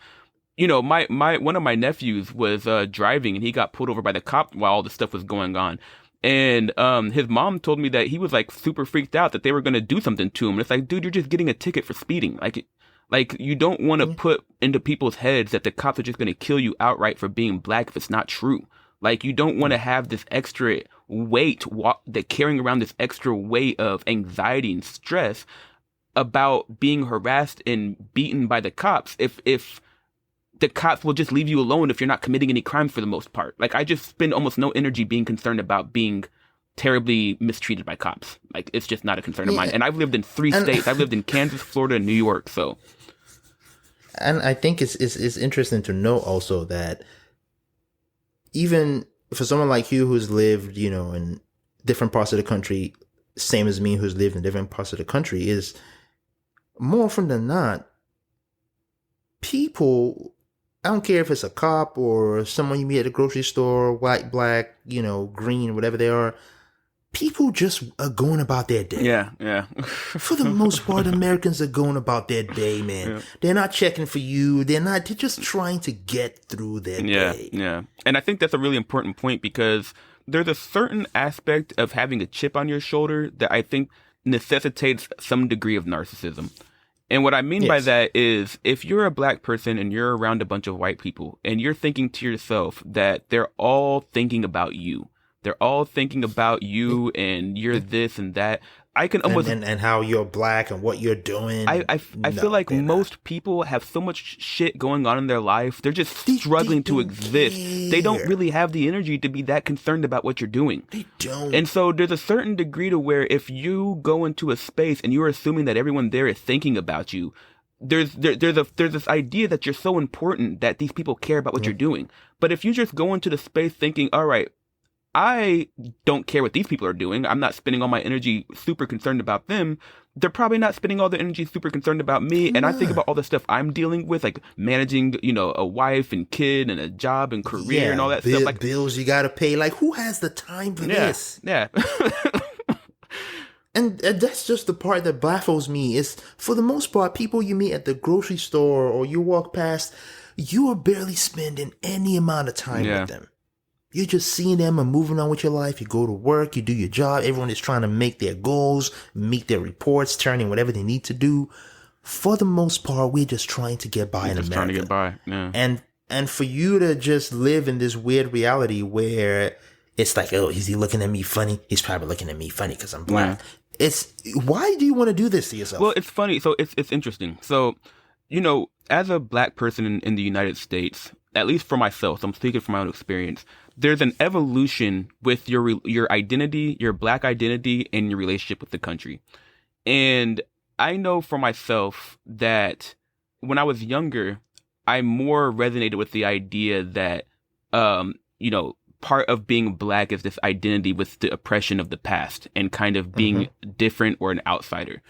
you know, my one of my nephews was driving and he got pulled over by the cop while all this stuff was going on. And his mom told me that he was like super freaked out that they were going to do something to him. And it's like, dude, you're just getting a ticket for speeding. Like you don't want to put into people's heads that the cops are just going to kill you outright for being black if it's not true. Like, you don't want to have this extra weight, carrying around this extra weight of anxiety and stress about being harassed and beaten by the cops. If the cops will just leave you alone if you're not committing any crimes for the most part. Like, I just spend almost no energy being concerned about being terribly mistreated by cops. Like, it's just not a concern of mine. And I've lived in 3 states. I've lived in Kansas, Florida, and New York, so. And I think it's interesting to know also that even for someone like you who's lived, you know, in different parts of the country, same as me who's lived in different parts of the country, is more often than not, people, I don't care if it's a cop or someone you meet at the grocery store, white, black, green, whatever they are, people just are going about their day. Yeah. For the most part, Americans are going about their day, man. Yeah. They're not checking for you. They're just trying to get through their day. Yeah. And I think that's a really important point, because there's a certain aspect of having a chip on your shoulder that I think necessitates some degree of narcissism. And what I mean by that is, if you're a black person and you're around a bunch of white people and you're thinking to yourself that they're all thinking about you, they're all thinking about you and you're this and that, I can almost... And how you're black and what you're doing. I feel like most people have so much shit going on in their life. They're just struggling to exist. They don't really have the energy to be that concerned about what you're doing. They don't. And so there's a certain degree to where if you go into a space and you're assuming that everyone there is thinking about you, there's this idea that you're so important that these people care about what you're doing. But if you just go into the space thinking, all right, I don't care what these people are doing, I'm not spending all my energy super concerned about them, they're probably not spending all their energy super concerned about me. And I think about all the stuff I'm dealing with, like managing, a wife and kid and a job and career and all that stuff. Like bills you gotta pay. Like, who has the time for this? Yeah. And that's just the part that baffles me, is for the most part, people you meet at the grocery store or you walk past, you are barely spending any amount of time with them. You're just seeing them and moving on with your life. You go to work, you do your job. Everyone is trying to make their goals, meet their reports, turn in whatever they need to do. For the most part, we're just trying to get by in America. Trying to get by, yeah. And for you to just live in this weird reality where it's like, oh, is he looking at me funny? He's probably looking at me funny because I'm black. Yeah. Why do you want to do this to yourself? Well, it's funny. So it's interesting. So, as a black person in the United States, at least for myself, I'm speaking from my own experience, there's an evolution with your identity, your black identity, and your relationship with the country. And I know for myself that when I was younger, I more resonated with the idea that, part of being black is this identity with the oppression of the past and kind of being different or an outsider.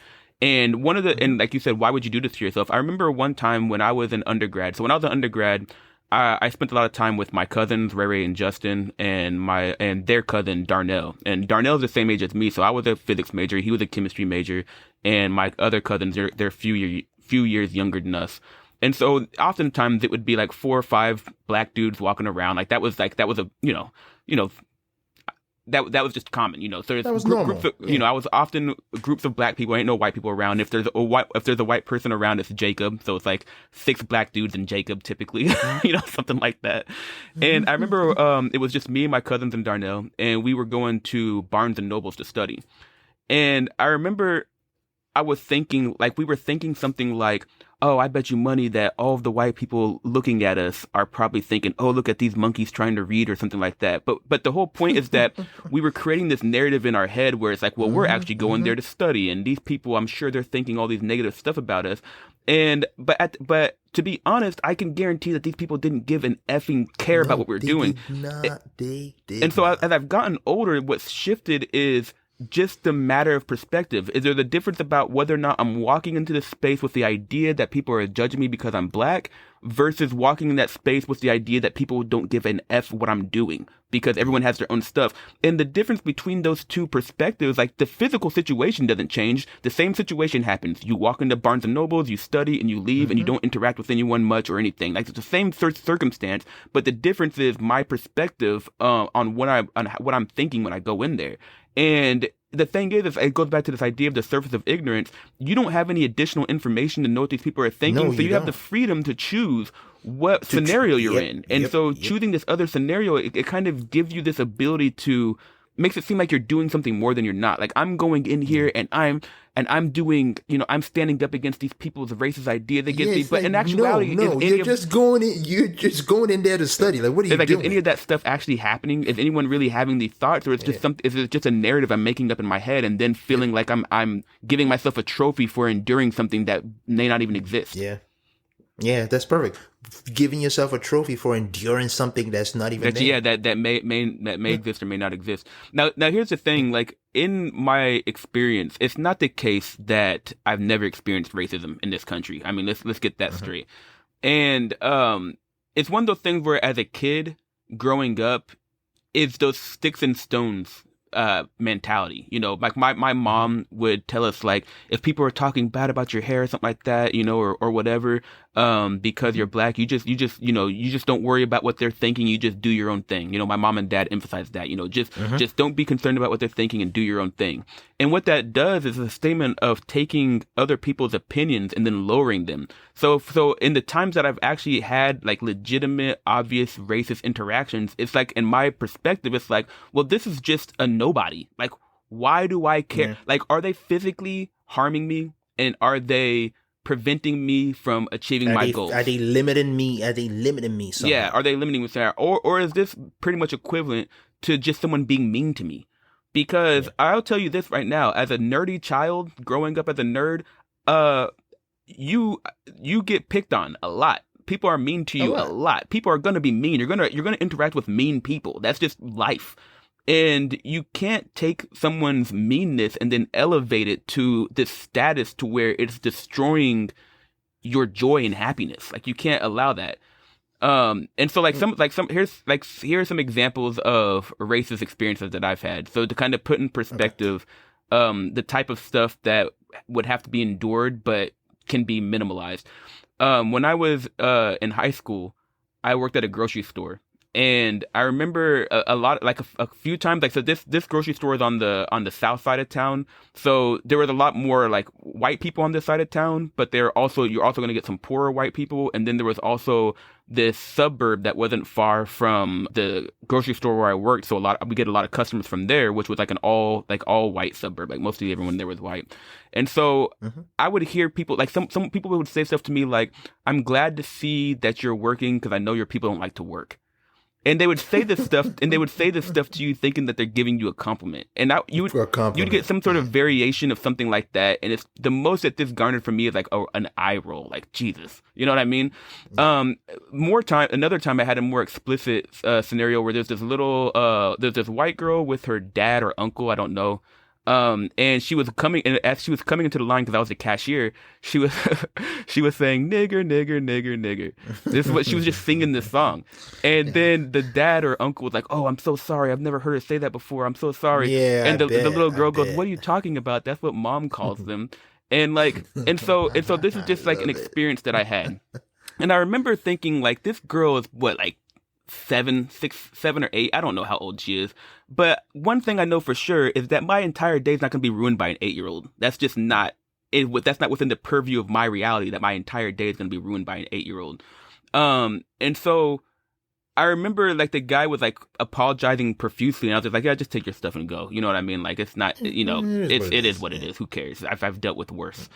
And and like you said, why would you do this to yourself? I remember one time when I was an undergrad. So when I was an undergrad, I spent a lot of time with my cousins, Ray Ray and Justin, and their cousin, Darnell. And Darnell's the same age as me, so I was a physics major, he was a chemistry major, and my other cousins, they're a few years younger than us. And so oftentimes it would be like 4 or 5 black dudes walking around. That was just common, So there's that was normal. Groups of, I was often groups of black people. Ain't no white people around. If there's a white person around, it's Jacob. So it's like 6 black dudes and Jacob typically, something like that. And I remember it was just me and my cousins and Darnell, and we were going to Barnes and Nobles to study. And I remember we were thinking something like, oh, I bet you money that all of the white people looking at us are probably thinking, oh, look at these monkeys trying to read or something like that. But the whole point is that we were creating this narrative in our head where it's like, well, we're actually going there to study. And these people, I'm sure they're thinking all these negative stuff about us. But to be honest, I can guarantee that these people didn't give an effing care about what we were doing. They did and so as I've gotten older, what's shifted is just the matter of perspective. Is there the difference about whether or not I'm walking into this space with the idea that people are judging me because I'm black versus walking in that space with the idea that people don't give an F what I'm doing because everyone has their own stuff. And the difference between those two perspectives, like the physical situation doesn't change. The same situation happens. You walk into Barnes and Nobles, you study and you leave and you don't interact with anyone much or anything. Like it's the same circumstance, but the difference is my perspective on what I'm thinking when I go in there. And the thing is, it goes back to this idea of the surface of ignorance. You don't have any additional information to know what these people are thinking, so you have the freedom to choose what scenario you're in. And choosing this other scenario, it kind of gives you this ability to makes it seem like you're doing something more than you're not. Like I'm going in here and I'm doing, I'm standing up against these people's racist ideas against me. But like, in actuality, you're just going in there to study. Like, what are you doing? Is any of that stuff actually happening? Is anyone really having these thoughts, or is it just a narrative I'm making up in my head and then feeling like I'm giving myself a trophy for enduring something that may not even exist? Yeah, that's perfect. Giving yourself a trophy for enduring something that's not even there. That may exist or may not exist. Now here's the thing. Like in my experience, it's not the case that I've never experienced racism in this country. I mean, let's get that straight. And it's one of those things where, as a kid growing up, it's those sticks and stones mentality. You know, like my mom would tell us, like, if people are talking bad about your hair or something like that, you know, or whatever, because you're black, you just don't worry about what they're thinking. You just do your own thing. You know, my mom and dad emphasized that, you know, just don't be concerned about what they're thinking and do your own thing. And what that does is a statement of taking other people's opinions and then lowering them. So in the times that I've actually had like legitimate, obvious racist interactions, it's like, in my perspective, it's like, well, this is just a nobody. Like, why do I care? Like, are they physically harming me? And are they preventing me from achieving my goals? Are they limiting me? Are they limiting me somehow? Yeah, are they limiting me somehow? Or is this pretty much equivalent to just someone being mean to me? Because I'll tell you this right now, as a nerdy child growing up as a nerd, you get picked on a lot. People are mean to you a lot. People are gonna be mean. You're gonna interact with mean people. That's just life. And you can't take someone's meanness and then elevate it to this status to where it's destroying your joy and happiness. Like, you can't allow that. And so here's some examples of racist experiences that I've had. So to kind of put in perspective, the type of stuff that would have to be endured but can be minimalized. When I was in high school, I worked at a grocery store. And I remember a lot, like a few times, like, so this grocery store is on the south side of town. So there was a lot more like white people on this side of town, but you're also going to get some poorer white people. And then there was also this suburb that wasn't far from the grocery store where I worked. So we get a lot of customers from there, which was like an all white suburb. Like, mostly everyone there was white. And so I would hear people, like, some people would say stuff to me like, "I'm glad to see that you're working because I know your people don't like to work." And they would say this stuff, to you, thinking that they're giving you a compliment. And you'd get some sort of variation of something like that. And it's the most that this garnered for me is like an eye roll, like, Jesus, you know what I mean? Another time I had a more explicit scenario where there's this white girl with her dad or uncle, I don't know. And she was coming, and as she was coming into the line, because I was a cashier, she was saying, "Nigger, nigger, nigger, nigger." This is what she was just singing this song. And then the dad or uncle was like, "Oh, I'm so sorry. I've never heard her say that before. I'm so sorry." Yeah, and the little girl goes, "What are you talking about? That's what mom calls them." And so this is just like an experience that I had. And I remember thinking, like, this girl is what, like 7 or 8. I don't know how old she is. But one thing I know for sure is that my entire day is not going to be ruined by an 8-year-old. That's just not that's not within the purview of my reality, that my entire day is going to be ruined by an 8-year-old. And so I remember, like, the guy was like apologizing profusely, and I was just like, "Yeah, just take your stuff and go." You know what I mean? Like, it's not, you know, it is what it is. Who cares? I've dealt with worse.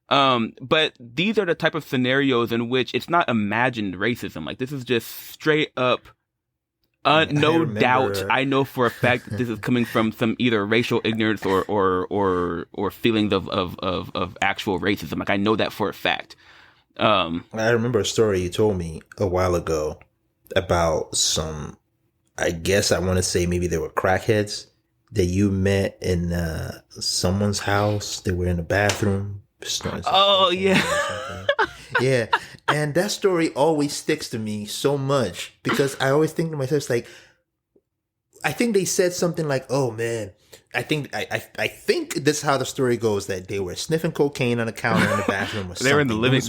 But these are the type of scenarios in which it's not imagined racism. Like, this is just straight up, no doubt. I know for a fact that this is coming from some either racial ignorance or feelings of actual racism. Like, I know that for a fact. I remember a story you told me a while ago about some, I guess I want to say maybe they were crackheads that you met in someone's house. They were in the bathroom. Oh, yeah. Yeah. And that story always sticks to me so much because I always think to myself, it's like, I think they said something like, "Oh man, I think this is how the story goes, that they were sniffing cocaine on the counter in the bathroom or something. They were in the living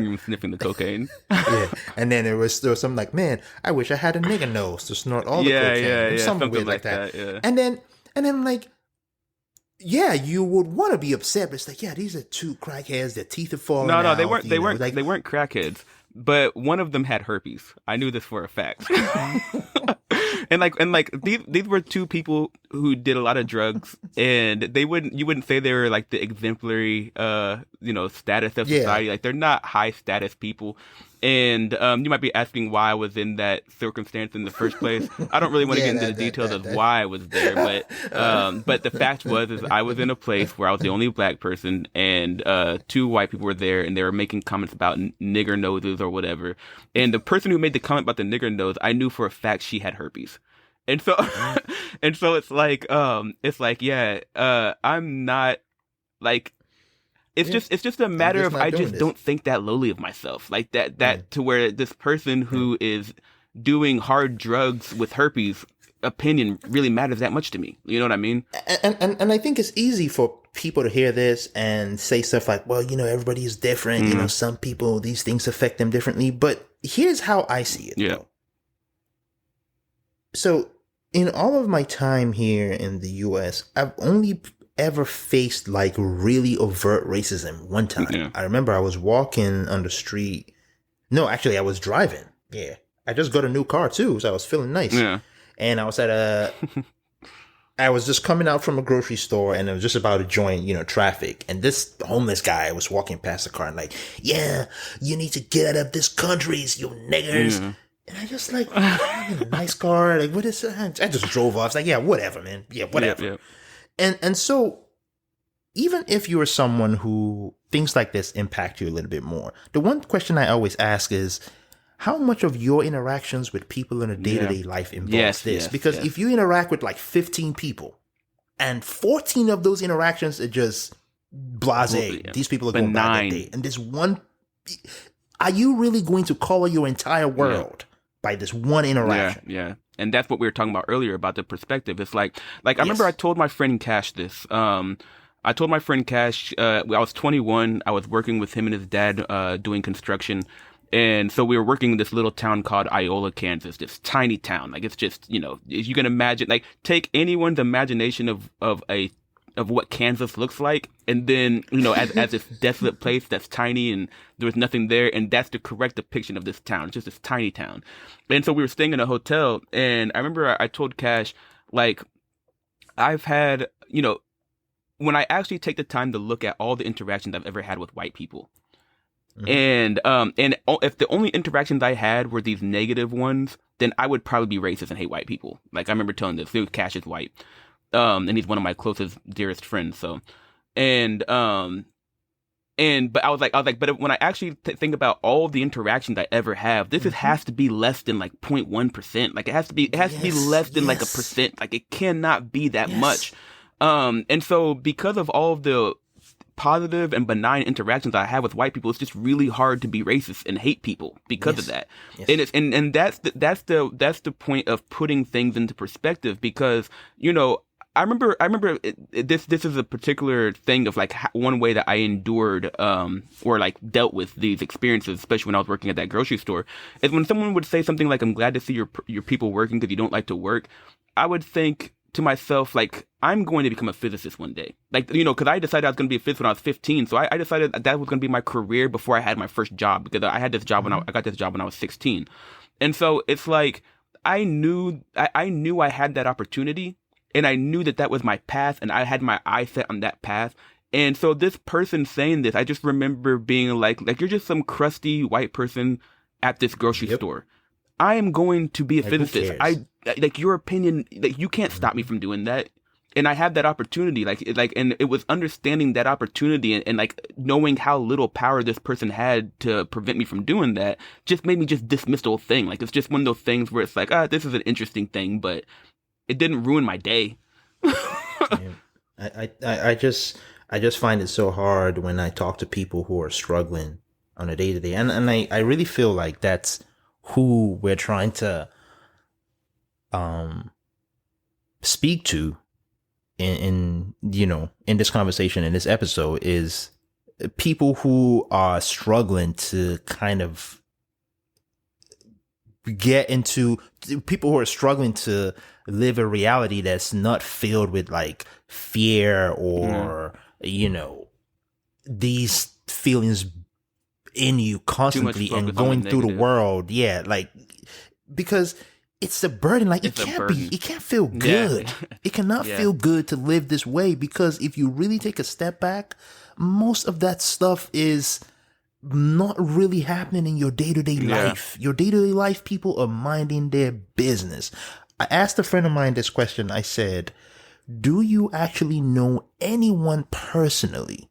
room sniffing the cocaine." Yeah. And then there was something like, "Man, I wish I had a nigger nose to snort all the cocaine." Yeah. Something weird like that. Yeah. And then like, yeah, you would want to be upset, but it's like, yeah, these are two crackheads. Their teeth are falling out. No, they weren't. They weren't crackheads. But one of them had herpes. I knew this for a fact. and these were two people who did a lot of drugs, and you wouldn't say they were like the exemplary status of society. Like, they're not high status people. And you might be asking why I was in that circumstance in the first place. I don't really want to get into the details of why I was there, but the fact is I was in a place where I was the only black person, and 2 white people were there, and they were making comments about nigger noses or whatever. And the person who made the comment about the nigger nose, I knew for a fact she had herpes. And so, and so it's like, I'm not like, it's just a matter of, I just don't think that lowly of myself. Like that to where this person who is doing hard drugs with herpes opinion really matters that much to me. You know what I mean? And I think it's easy for people to hear this and say stuff like, well, everybody is different. Some people, these things affect them differently. But here's how I see it. Yeah. Though. So in all of my time here in the US, I've only ever faced like really overt racism one time. Yeah. I remember I was walking on the street. No, actually I was driving. Yeah. I just got a new car too, so I was feeling nice. Yeah. And I was at I was just coming out from a grocery store and I was just about to join, traffic. And this homeless guy was walking past the car and like, yeah, you need to get out of this country, you niggers. Mm. And I just like, I'm in a nice car. Like, what is that? I just drove off. It's like, yeah, whatever, man. Yeah, whatever. Yeah. And so even if you are someone who things like this impact you a little bit more, the one question I always ask is, how much of your interactions with people in a day-to-day life involves this? Because if you interact with like 15 people and 14 of those interactions are just blasé, these people are going by their day. And this one, are you really going to color your entire world by this one interaction? Yeah. And that's what we were talking about earlier about the perspective. It's like I remember I told my friend Cash this. I told my friend Cash, I was 21. I was working with him and his dad doing construction. And so we were working in this little town called Iola, Kansas, this tiny town. Like, it's just, if you can imagine, like, take anyone's imagination of what Kansas looks like, and then, as this desolate place that's tiny and there's nothing there, and that's the correct depiction of this town. It's just this tiny town. And so we were staying in a hotel, and I remember I told Cash, like, I've had, when I actually take the time to look at all the interactions I've ever had with white people, and if the only interactions I had were these negative ones, then I would probably be racist and hate white people. Like, I remember telling this, Cash is white, and he's one of my closest, dearest friends. So, but I was like, but when I actually think about all the interactions I ever have, this has to be less than like 0.1%. Like, it has to be less than like 1%. Like, it cannot be that much. And so because of all of the positive and benign interactions I have with white people, it's just really hard to be racist and hate people because of that. Yes. And that's the point of putting things into perspective, because I remember this is a particular thing of like one way that I endured or like dealt with these experiences, especially when I was working at that grocery store, is when someone would say something like, "I'm glad to see your people working because you don't like to work," I would think to myself, like, I'm going to become a physicist one day. Like, because I decided I was going to be a physicist when I was 15. So I decided that was going to be my career before I had my first job, because I had this job when I got this job when I was 16. And so it's like, I knew I had that opportunity, and I knew that was my path, and I had my eye set on that path. And so this person saying this, I just remember being like you're just some crusty white person at this grocery store. I am going to be a physicist. Like, your opinion, like, you can't stop me from doing that. And I had that opportunity, and it was understanding that opportunity and like knowing how little power this person had to prevent me from doing that just made me just dismiss the whole thing. Like, it's just one of those things where it's like, this is an interesting thing, but it didn't ruin my day. I just find it so hard when I talk to people who are struggling on a day-to-day. And I really feel like that's who we're trying to speak to in this conversation, in this episode, is people who are struggling to kind of people who are struggling to live a reality that's not filled with like fear or these feelings in you constantly and going through the world. Yeah, like, because it's a burden. Like, it can't feel good. Yeah. It cannot feel good to live this way, because if you really take a step back, most of that stuff is not really happening in your day-to-day life. Your day-to-day life, people are minding their business. I asked a friend of mine this question. I said, do you actually know anyone personally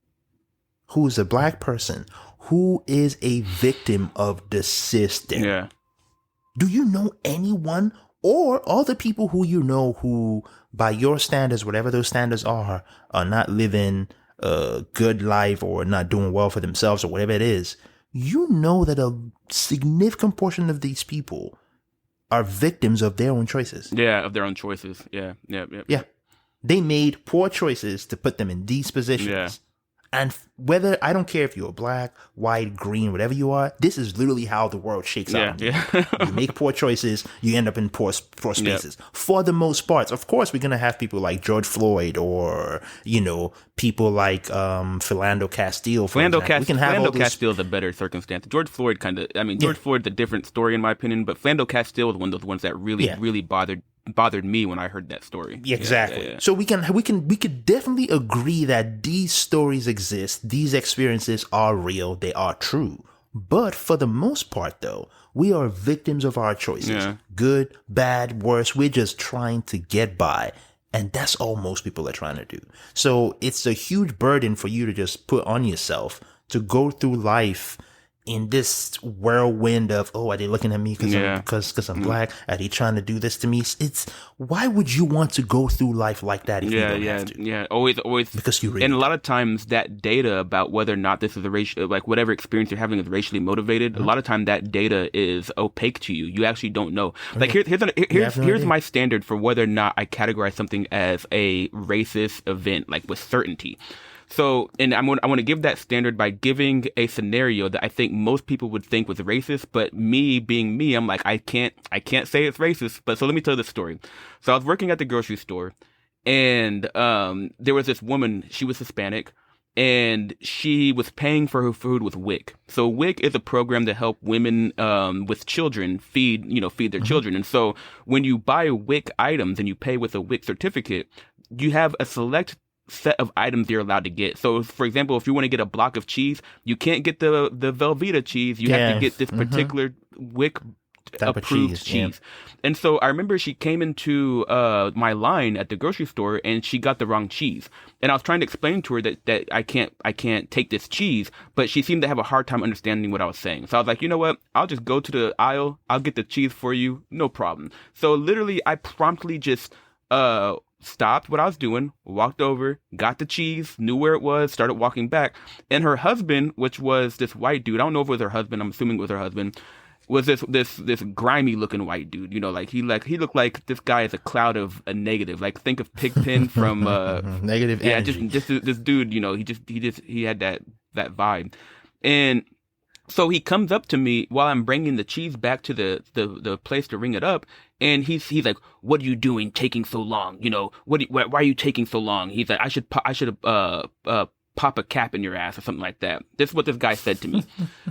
who is a black person who is a victim of the system? Yeah. Do you know anyone or all the people who you know who, by your standards, whatever those standards are not living a good life or not doing well for themselves or whatever it is, you know that a significant portion of these people are victims of their own choices. Yeah, of their own choices. Yeah. Yeah. They made poor choices to put them in these positions. Yeah. And whether, I don't care if you're black, white, green, whatever you are, this is literally how the world shakes out. Yeah. You make poor choices, you end up in poor spaces. Yep. For the most part, of course, we're going to have people like George Floyd or, people like Philando Castile. Philando Castile is a better circumstance. George Floyd George Floyd's a different story in my opinion, but Philando Castile was one of those ones that really bothered me when I heard that story. Exactly. Yeah. So we could definitely agree that these stories exist. These experiences are real. They are true. But for the most part, though, we are victims of our choices. Yeah. Good, bad, worse. We're just trying to get by. And that's all most people are trying to do. So it's a huge burden for you to just put on yourself to go through life in this whirlwind of, are they looking at me because I'm black? Are they trying to do this to me? It's why would you want to go through life like that if you don't have to? Yeah, always. Because you really and a lot of times that data about whether or not this is a racial, like whatever experience you're having is racially motivated. Mm-hmm. A lot of time that data is opaque to you. You actually don't know. Like here's my standard for whether or not I categorize something as a racist event, like with certainty. So, and I want to give that standard by giving a scenario that I think most people would think was racist, but me being me, I'm like, I can't say it's racist. But so let me tell you the story. So I was working at the grocery store, and there was this woman. She was Hispanic, and she was paying for her food with WIC. So WIC is a program to help women with children feed their children. And so when you buy WIC items and you pay with a WIC certificate, you have a select set of items you're allowed to get. So, for example, if you want to get a block of cheese, you can't get the Velveeta cheese. You have to get this particular WIC approved cheese. Yeah. And so I remember she came into my line at the grocery store and she got the wrong cheese. And I was trying to explain to her that I can't take this cheese, but she seemed to have a hard time understanding what I was saying. So I was like, you know what? I'll just go to the aisle. I'll get the cheese for you. No problem. So literally I promptly just stopped what I was doing, walked over, got the cheese, knew where it was, started walking back. And her husband, which was this white dude, I don't know if it was her husband, I'm assuming it was her husband, was this grimy looking white dude. He looked like this guy is a cloud of a negative. Like think of Pigpen from negative energy. Yeah, just this dude, he had that vibe. And so he comes up to me while I'm bringing the cheese back to the place to ring it up, and he's like, "What are you doing, taking so long? Why are you taking so long?" He's like, "I should pop a cap in your ass or something like that." This is what this guy said to me.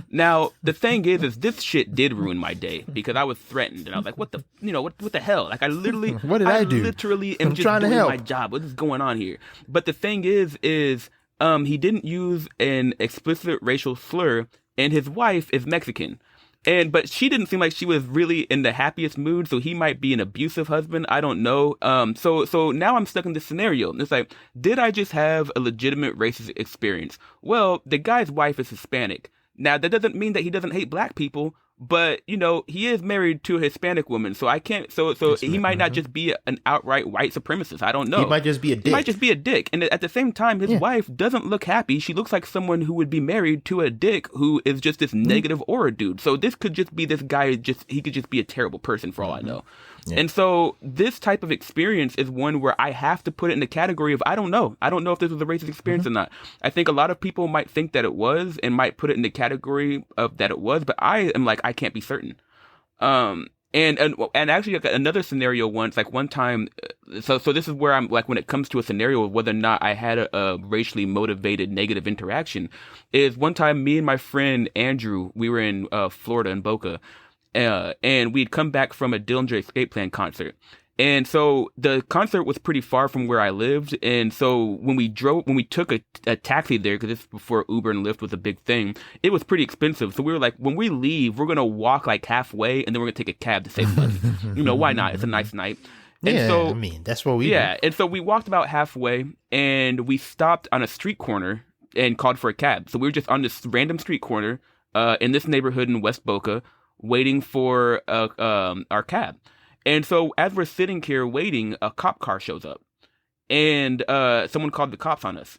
Now the thing is this shit did ruin my day because I was threatened, and I was like, "What the hell?" Like I literally, what did I do? Literally am just doing my job. What is going on here? But the thing is he didn't use an explicit racial slur. And his wife is Mexican. But she didn't seem like she was really in the happiest mood, so he might be an abusive husband. I don't know. So now I'm stuck in this scenario. It's like, did I just have a legitimate racist experience? Well, the guy's wife is Hispanic. Now, that doesn't mean that he doesn't hate black people, but, he is married to a Hispanic woman, so I can't, so he might not just be an outright white supremacist. I don't know. He might just be a dick. And at the same time, his wife doesn't look happy. She looks like someone who would be married to a dick who is just this negative aura dude. So this could just be this guy, he could just be a terrible person for all I know. Yeah. And so this type of experience is one where I have to put it in the category of I don't know. I don't know if this was a racist experience or not. I think a lot of people might think that it was and might put it in the category of that it was, but I am like, I can't be certain. And actually like another scenario once, like one time, so this is where I'm like, when it comes to a scenario of whether or not I had a racially motivated negative interaction, is one time me and my friend Andrew, we were in Florida in Boca, and we'd come back from a Dillinger Escape Plan concert. And so the concert was pretty far from where I lived. And so when we took a taxi there, because this is before Uber and Lyft was a big thing, it was pretty expensive. So we were like, when we leave, we're going to walk like halfway and then we're going to take a cab to save money. Why not? It's a nice night. And yeah, so, I mean, that's what we do. Yeah. And so we walked about halfway and we stopped on a street corner and called for a cab. So we were just on this random street corner in this neighborhood in West Boca waiting for our cab. And so as we're sitting here waiting, a cop car shows up, and someone called the cops on us.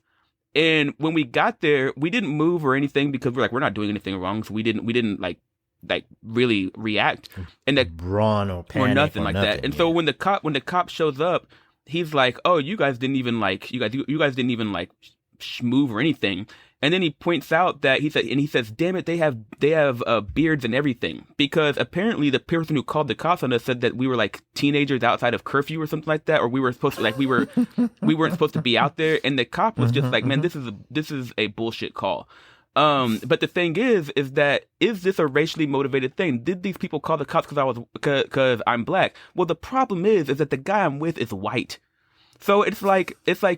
And when we got there, we didn't move or anything because we're not doing anything wrong. So we didn't like really react and run or panic or nothing like that. And so when the cop shows up, he's like, "Oh, you guys didn't even like move or anything." And then he points out that he says, "Damn it, they have beards and everything," because apparently the person who called the cops on us said that we were like teenagers outside of curfew or something like that, or we were supposed to we weren't supposed to be out there. And the cop was just like, "Man, this is a bullshit call." But the thing is that is this a racially motivated thing? Did these people call the cops because I'm black? Well, the problem is that the guy I'm with is white. So it's like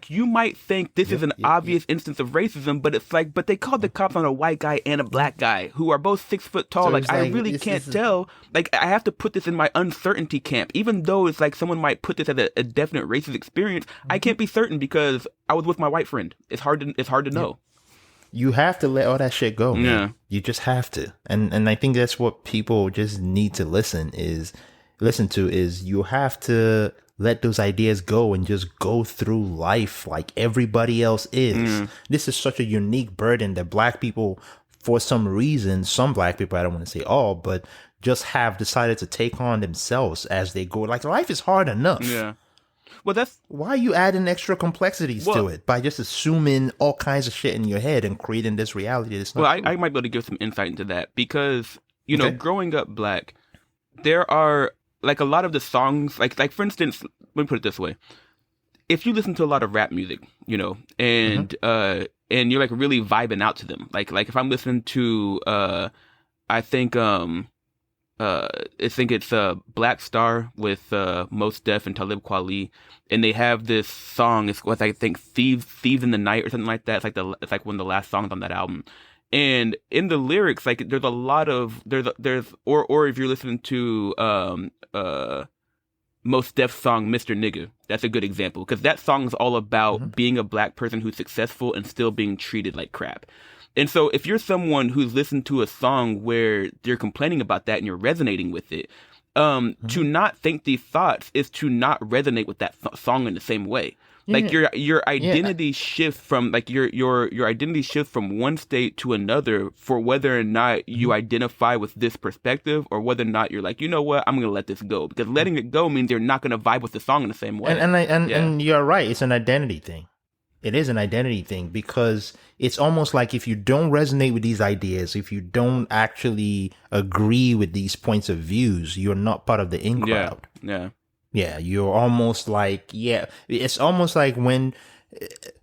you might think this is an obvious instance of racism, but they called the cops on a white guy and a black guy who are both 6 foot tall. So I really can't tell. Like, I have to put this in my uncertainty camp, even though it's like someone might put this as a definite racist experience. I can't be certain because I was with my white friend. It's hard to know. You have to let all that shit go, man. Yeah. You just have to. And I think that's what people just need to listen to is you have to let those ideas go and just go through life like everybody else is. This is such a unique burden that black people, for some reason, some black people, I don't want to say all, but just have decided to take on themselves as they go. Like, life is hard enough. Yeah. Well, that's why are you adding extra complexities to it by just assuming all kinds of shit in your head and creating this reality that's not true. I might be able to give some insight into that because, you know, growing up black, there are like a lot of the songs, like for instance, let me put it this way. If you listen to a lot of rap music, you know, and you're like really vibing out to them, like if I'm listening to, I think it's Black Star with Mos Def and Talib Kweli, and they have this song. It's what I think Thieves in the Night or something like that. It's like one of the last songs on that album. And in the lyrics, like there's a lot of or if you're listening to Mos Def's song Mr. Nigga, that's a good example because that song's all about being a black person who's successful and still being treated like crap. And so if you're someone who's listened to a song where they're complaining about that and you're resonating with it, to not think these thoughts is to not resonate with that song in the same way. Like your identity shifts from like your identity shifts from one state to another for whether or not you identify with this perspective or whether or not you're like, you know what, I'm gonna let this go, because letting it go means you're not gonna vibe with the song in the same way. And you're right, it's an identity thing. It is an identity thing because it's almost like if you don't resonate with these ideas, if you don't actually agree with these points of views, you're not part of the in crowd. Yeah, you're almost like, it's almost like when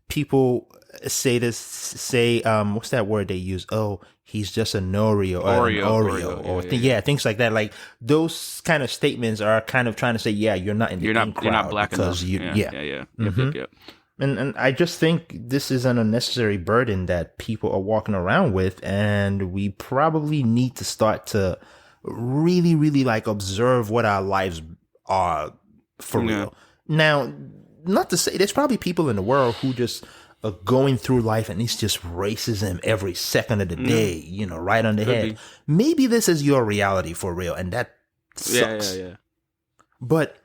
people say what's that word they use? Oh, he's just an Oreo or an Oreo. Things like that. Like those kind of statements are kind of trying to say, you're not in the in crowd. You're not black enough. Yep. And I just think this is an unnecessary burden that people are walking around with, and we probably need to start to really, really like observe what our lives are for real. Now, not to say there's probably people in the world who just are going through life and it's just racism every second of the day, you know, right on the head. Maybe this is your reality for real, and that sucks. But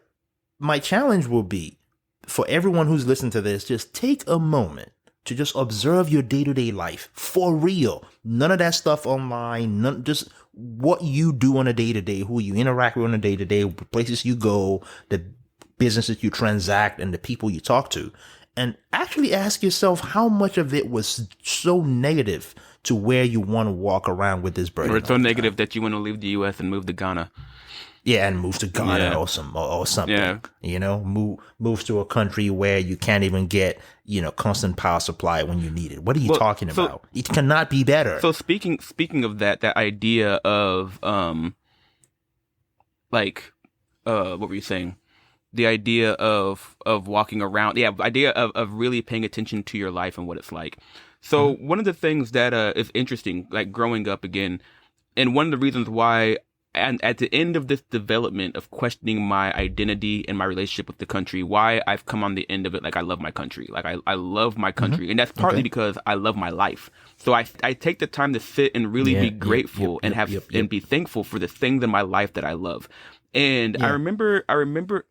my challenge will be for everyone who's listening to this, just take a moment to just observe your day-to-day life for real. None of that stuff online, just what you do on a day-to-day, who you interact with on a day-to-day, places you go, the businesses you transact, and the people you talk to. And actually ask yourself how much of it was so negative to where you want to walk around with this burden. Or it's so negative that you want to leave the U.S. and move to Ghana. Yeah, and move to Ghana or something. Yeah. You know, move to a country where you can't even get, you know, constant power supply when you need it. What are you talking about? It cannot be better. So speaking of that idea of what were you saying? The idea of walking around, idea of really paying attention to your life and what it's like. So one of the things that is interesting, like growing up again, and one of the reasons why, and at the end of this development of questioning my identity and my relationship with the country, why I've come on the end of it, like I love my country. Like I love my country. And that's partly because I love my life. So I take the time to sit and really be grateful and be thankful for the things in my life that I love. And I remember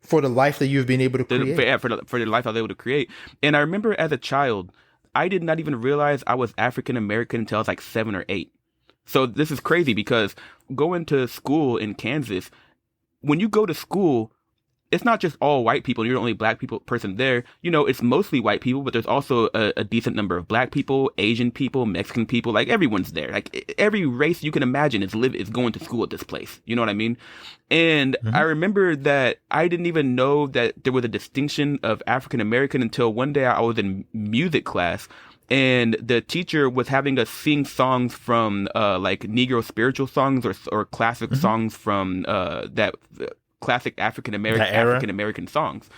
for the life that you've been able to create. For the life I was able to create. And I remember as a child, I did not even realize I was African American until I was like 7 or 8. So this is crazy because going to school in Kansas, when you go to school, it's not just all white people and you're the only black person there. You know, it's mostly white people, but there's also a decent number of black people, Asian people, Mexican people. Like, everyone's there. Like, every race you can imagine is going to school at this place. You know what I mean? And I remember that I didn't even know that there was a distinction of African American until one day I was in music class. And the teacher was having us sing songs from like Negro spiritual songs or classic songs from classic African American songs.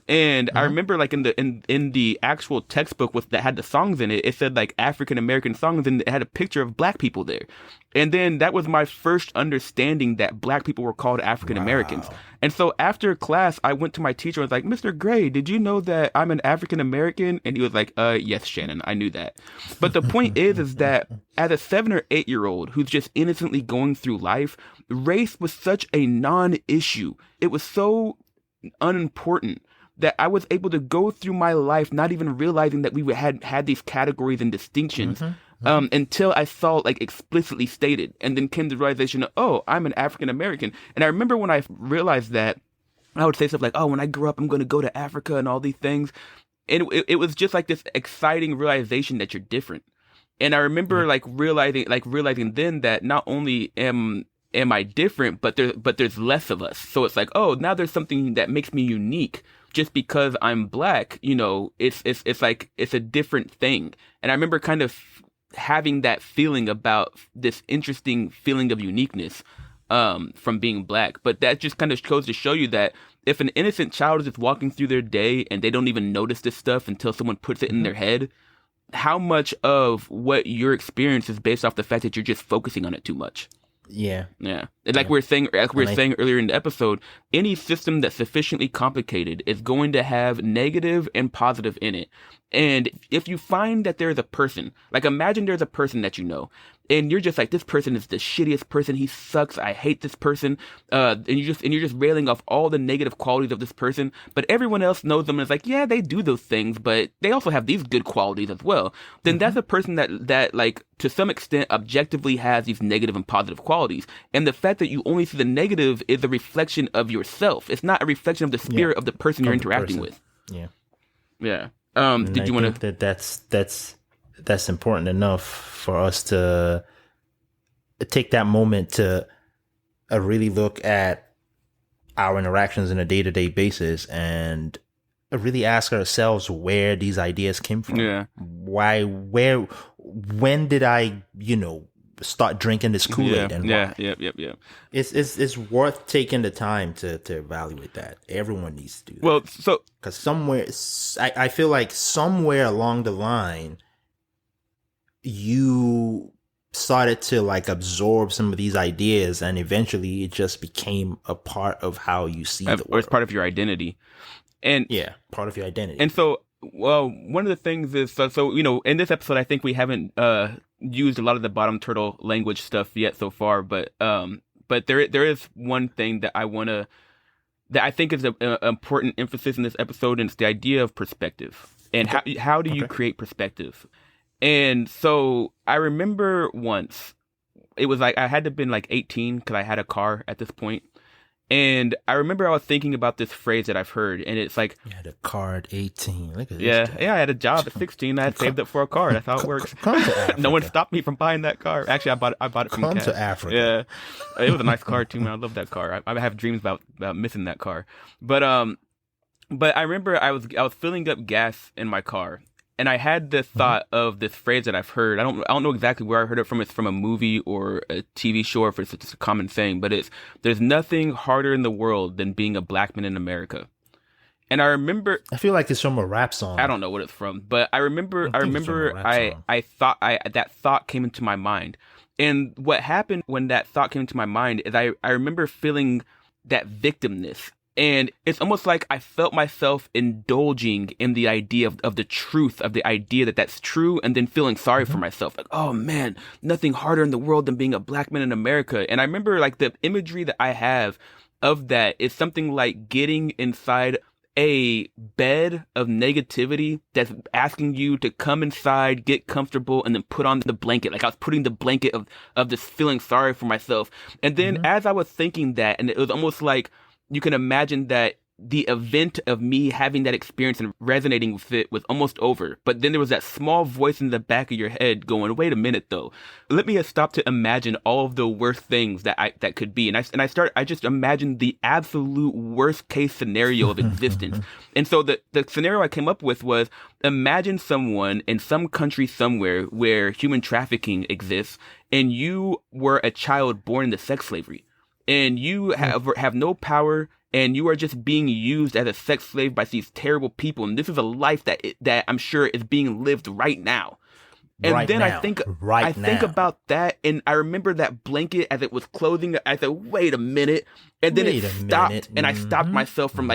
And I remember, like, in the actual textbook that had the songs in it, it said like African American songs, and it had a picture of black people there. And then that was my first understanding that black people were called African Americans. Wow. And so after class, I went to my teacher and was like, "Mr. Gray, did you know that I'm an African American?" And he was like, "Yes, Shannon, I knew that." But the point is that as a 7 or 8 year old who's just innocently going through life, race was such a non-issue. It was so unimportant that I was able to go through my life not even realizing that we had these categories and distinctions until I saw it, like, explicitly stated, and then came to the realization of, oh, I'm an African American. And I remember when I realized that, I would say stuff like, oh, when I grow up, I'm going to go to Africa and all these things. And it was just like this exciting realization that you're different. And I remember realizing then that not only am I different, but there's less of us. So it's like, oh, now there's something that makes me unique. Just because I'm black, you know, it's like, it's a different thing. And I remember kind of having that feeling about this interesting feeling of uniqueness from being black. But that just kind of goes to show you that if an innocent child is just walking through their day and they don't even notice this stuff until someone puts it in their head, how much of what your experience is based off the fact that you're just focusing on it too much. Yeah. Like we were saying earlier in the episode, any system that's sufficiently complicated is going to have negative and positive in it. And if you find that there's a person, like, imagine there's a person that you know, and you're just like, this person is the shittiest person. He sucks. I hate this person. And you're just railing off all the negative qualities of this person. But everyone else knows them and is like, yeah, they do those things, but they also have these good qualities as well. Then that's a person that like, to some extent, objectively has these negative and positive qualities. And the fact that you only see the negative is a reflection of yourself. It's not a reflection of the spirit of the person you're interacting with. Yeah. Did you want to? That's important enough for us to take that moment to really look at our interactions on a day-to-day basis and really ask ourselves where these ideas came from. Yeah. When did I, start drinking this Kool-Aid and why? Yeah. It's worth taking the time to evaluate that. Everyone needs to do that. Well, so because I feel like somewhere along the line, you started to like absorb some of these ideas, and eventually it just became a part of how you see the world. Or it's part of your identity, and part of your identity. And so, well, one of the things is so in this episode, I think we haven't used a lot of the bottom turtle language stuff yet so far, but there is one thing that I think is an important emphasis in this episode, and it's the idea of perspective. And how do you create perspective? And so I remember once, it was like I had to have been like 18 because I had a car at this point. And I remember I was thinking about this phrase that I've heard, and it's like, you had a car at 18. Look at this. Yeah, I had a job at 16. I had saved up for a car. That's how it works. Come to Africa. No one stopped me from buying that car. Actually, I bought it from Come to Africa. Yeah, it was a nice car too, man. I love that car. I have dreams about missing that car. But I remember I was filling up gas in my car. And I had this thought of this phrase that I've heard. I don't know exactly where I heard it from. It's from a movie or a TV show, or if it's just a common saying. But there's nothing harder in the world than being a black man in America. And I remember, I feel like it's from a rap song. I don't know what it's from, but I remember that thought came into my mind. And what happened when that thought came into my mind is I remember feeling that victimness. And it's almost like I felt myself indulging in the idea of the truth of the idea that that's true, and then feeling sorry for myself. Like, oh man, nothing harder in the world than being a black man in America. And I remember like the imagery that I have of that is something like getting inside a bed of negativity that's asking you to come inside, get comfortable, and then put on the blanket. Like I was putting the blanket of this feeling sorry for myself. And then as I was thinking that, and it was almost like you can imagine that the event of me having that experience and resonating with it was almost over. But then there was that small voice in the back of your head going, wait a minute though. Let me stop to imagine all of the worst things that could be. I just imagined the absolute worst case scenario of existence. And so the scenario I came up with was, imagine someone in some country somewhere where human trafficking exists, and you were a child born into sex slavery, and you have no power, and you are just being used as a sex slave by these terrible people. And this is a life that I'm sure is being lived right now. And right then now. I think about that, and I remember that blanket as it was closing. I said, wait a minute. And then it stopped, and I stopped myself from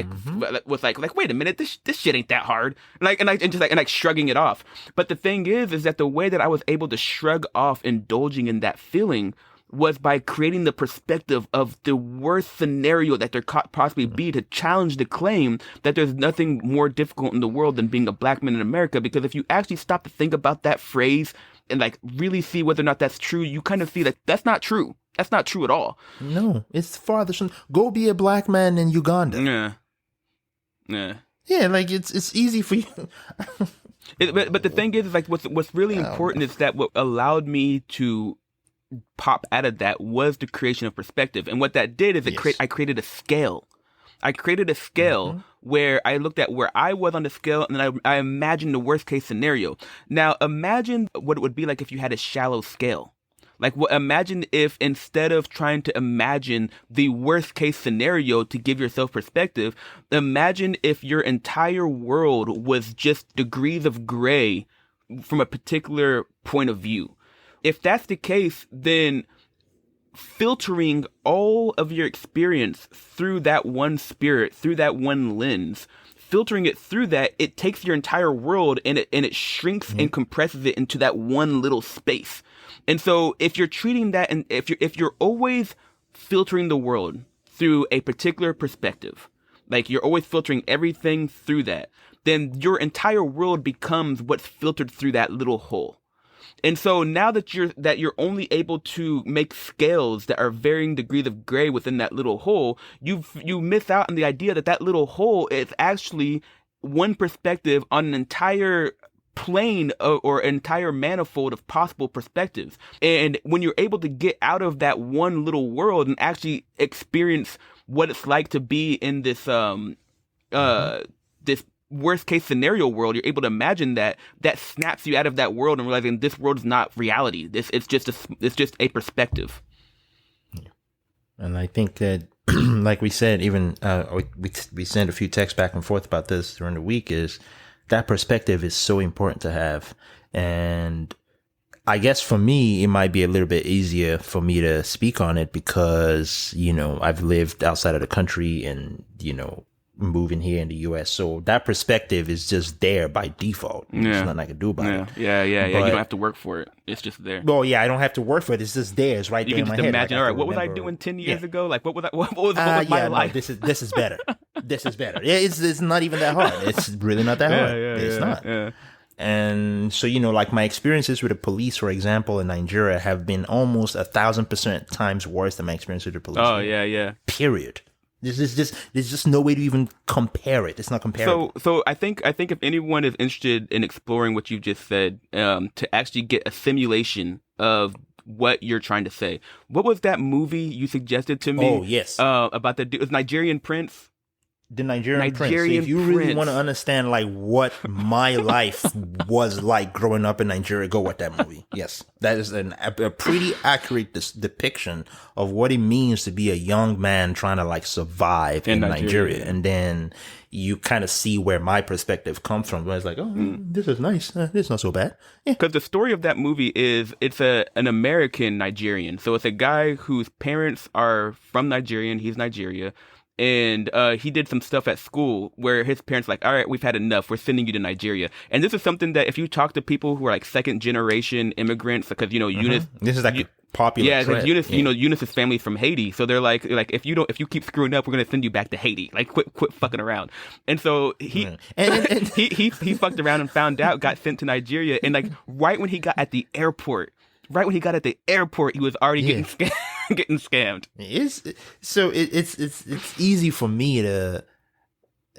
was like, wait a minute, this shit ain't that hard. And shrugging it off. But the thing is that the way that I was able to shrug off indulging in that feeling was by creating the perspective of the worst scenario that there could possibly be, to challenge the claim that there's nothing more difficult in the world than being a black man in America. Because if you actually stop to think about that phrase and like really see whether or not that's true, you kind of see that that's not true. That's not true at all. No, it's farther. Go be a black man in Uganda. Yeah, like it's easy for you. But the thing is like what's really important is that what allowed me to pop out of that was the creation of perspective. And what that did is I created a scale. I created a scale where I looked at where I was on the scale, and then I imagined the worst case scenario. Now imagine what it would be like if you had a shallow scale. Like, imagine if instead of trying to imagine the worst case scenario to give yourself perspective, imagine if your entire world was just degrees of gray from a particular point of view. If that's the case, then filtering all of your experience through that one spirit, through that one lens, filtering it through that, it takes your entire world and it shrinks and compresses it into that one little space. And so if you're treating that, and if you're always filtering the world through a particular perspective, like you're always filtering everything through that, then your entire world becomes what's filtered through that little hole. And so now that you're only able to make scales that are varying degrees of gray within that little hole, you miss out on the idea that little hole is actually one perspective on an entire plane or entire manifold of possible perspectives. And when you're able to get out of that one little world and actually experience what it's like to be in this this worst case scenario world, you're able to imagine that snaps you out of that world and realizing this world is not reality. It's just a perspective. And I think that, like we said, even we sent a few texts back and forth about this during the week, is that perspective is so important to have. And I guess for me, it might be a little bit easier for me to speak on it because, I've lived outside of the country and, moving here in the U.S. So that perspective is just there by default. Yeah. There's nothing I can do about it. Yeah. You don't have to work for it. It's just there. Well, yeah, I don't have to work for it. It's just there. It's right there in my head. You can just imagine, all right, what was I doing 10 years ago? Like, what was my life? No, this is better. This is better. Yeah, it's not even that hard. It's really not that hard. It's not. Yeah. And so, like my experiences with the police, for example, in Nigeria have been almost 1,000% times worse than my experience with the police. Oh, yeah. Period. There's just no way to even compare it. It's not comparable. So I think if anyone is interested in exploring what you just said, to actually get a simulation of what you're trying to say, what was that movie you suggested to me? Oh, yes. About the Nigerian Prince. The Nigerian Prince. So if you really want to understand like what my life was like growing up in Nigeria, go watch that movie. Yes, that is a pretty accurate depiction of what it means to be a young man trying to like survive in Nigeria. And then you kind of see where my perspective comes from. Where it's like, this is nice. This is not so bad. Because the story of that movie is it's an American Nigerian. So it's a guy whose parents are from Nigeria and he's Nigeria. And he did some stuff at school where his parents were like, all right, we've had enough. We're sending you to Nigeria. And this is something that if you talk to people who are like second generation immigrants, because, Eunice. This is like popular. Yeah, trend. like Eunice, Eunice's family's from Haiti, so they're like if you keep screwing up, we're gonna send you back to Haiti. Like quit fucking around. And so he he fucked around and found out, got sent to Nigeria, and like right when he got at the airport, he was already getting scammed. It's easy for me to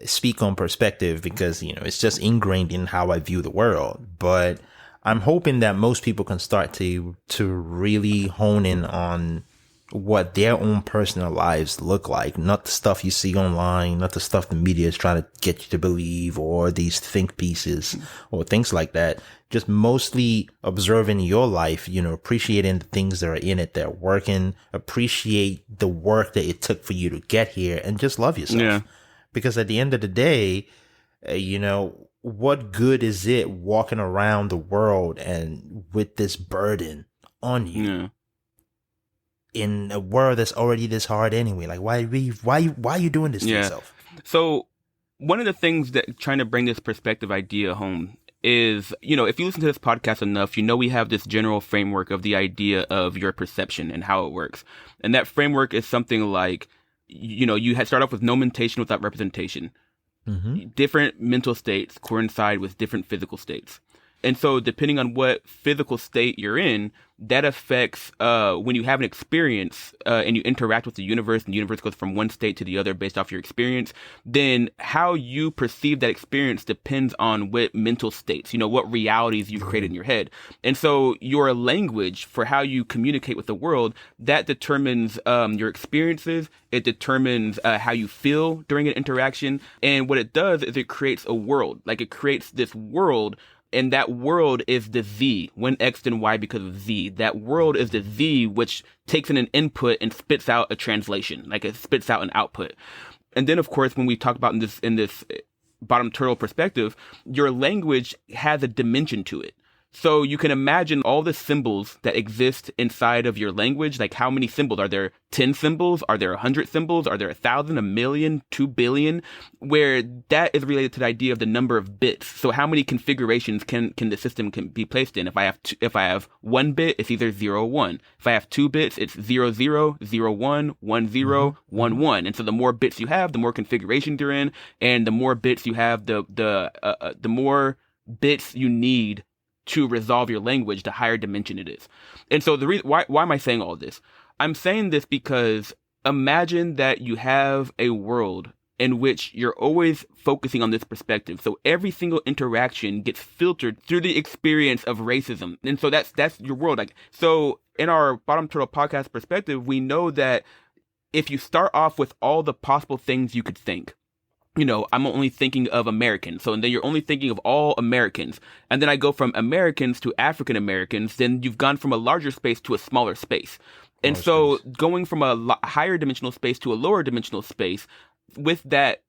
speak on perspective because it's just ingrained in how I view the world, but I'm hoping that most people can start to really hone in on what their own personal lives look like, not the stuff you see online, not the stuff the media is trying to get you to believe, or these think pieces or things like that. Just mostly observing your life, appreciating the things that are in it that are working, appreciate the work that it took for you to get here, and just love yourself. Yeah. Because at the end of the day, what good is it walking around the world and with this burden on you in a world that's already this hard anyway? Like, why are you doing this to yourself? So one of the things that trying to bring this perspective idea home is, if you listen to this podcast enough, we have this general framework of the idea of your perception and how it works. And that framework is something like, you had start off with nomentation without representation. Mm-hmm. Different mental states coincide with different physical states. And so depending on what physical state you're in, that affects when you have an experience and you interact with the universe, and the universe goes from one state to the other based off your experience, then how you perceive that experience depends on what mental states, what realities you've created in your head. And so your language for how you communicate with the world, that determines your experiences. It determines how you feel during an interaction. And what it does is it creates a world. Like it creates this world. And that world is the Z, when X then Y because of Z. That world is the Z, which takes in an input and spits out a translation, like it spits out an output. And then, of course, when we talk about in this bottom turtle perspective, your language has a dimension to it. So you can imagine all the symbols that exist inside of your language. Like how many symbols? Are there 10 symbols? Are there 100 symbols? Are there 1,000, 1,000,000, 2 billion? Where that is related to the idea of the number of bits. So how many configurations can the system can be placed in? If I have 1 bit, it's either 0 or 1. If I have 2 bits, it's 0 0, 0 1, 1 0, 1 1. And so the more bits you have, the more configurations you're in, and the more bits you have, the more bits you need to resolve your language, the higher dimension it is. And so the reason why am I saying all this? I'm saying this because imagine that you have a world in which you're always focusing on this perspective. So every single interaction gets filtered through the experience of racism. And so that's your world. Like, so in our Bottom Turtle podcast perspective, we know that if you start off with all the possible things you could think, I'm only thinking of Americans. So, and then you're only thinking of all Americans. And then I go from Americans to African Americans. Then you've gone from a larger space to a smaller space. And so going from a higher dimensional space to a lower dimensional space, with that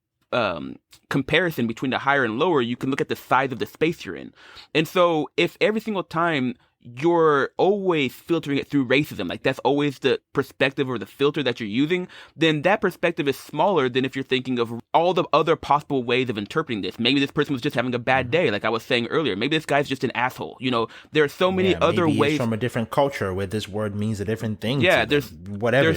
comparison between the higher and lower, you can look at the size of the space you're in. And so if every single time you're always filtering it through racism, like that's always the perspective or the filter that you're using, then that perspective is smaller than if you're thinking of all the other possible ways of interpreting this. Maybe this person was just having a bad day, like I was saying earlier. Maybe this guy's just an asshole. There are so many other ways. From a different culture where this word means a different thing. Yeah, there's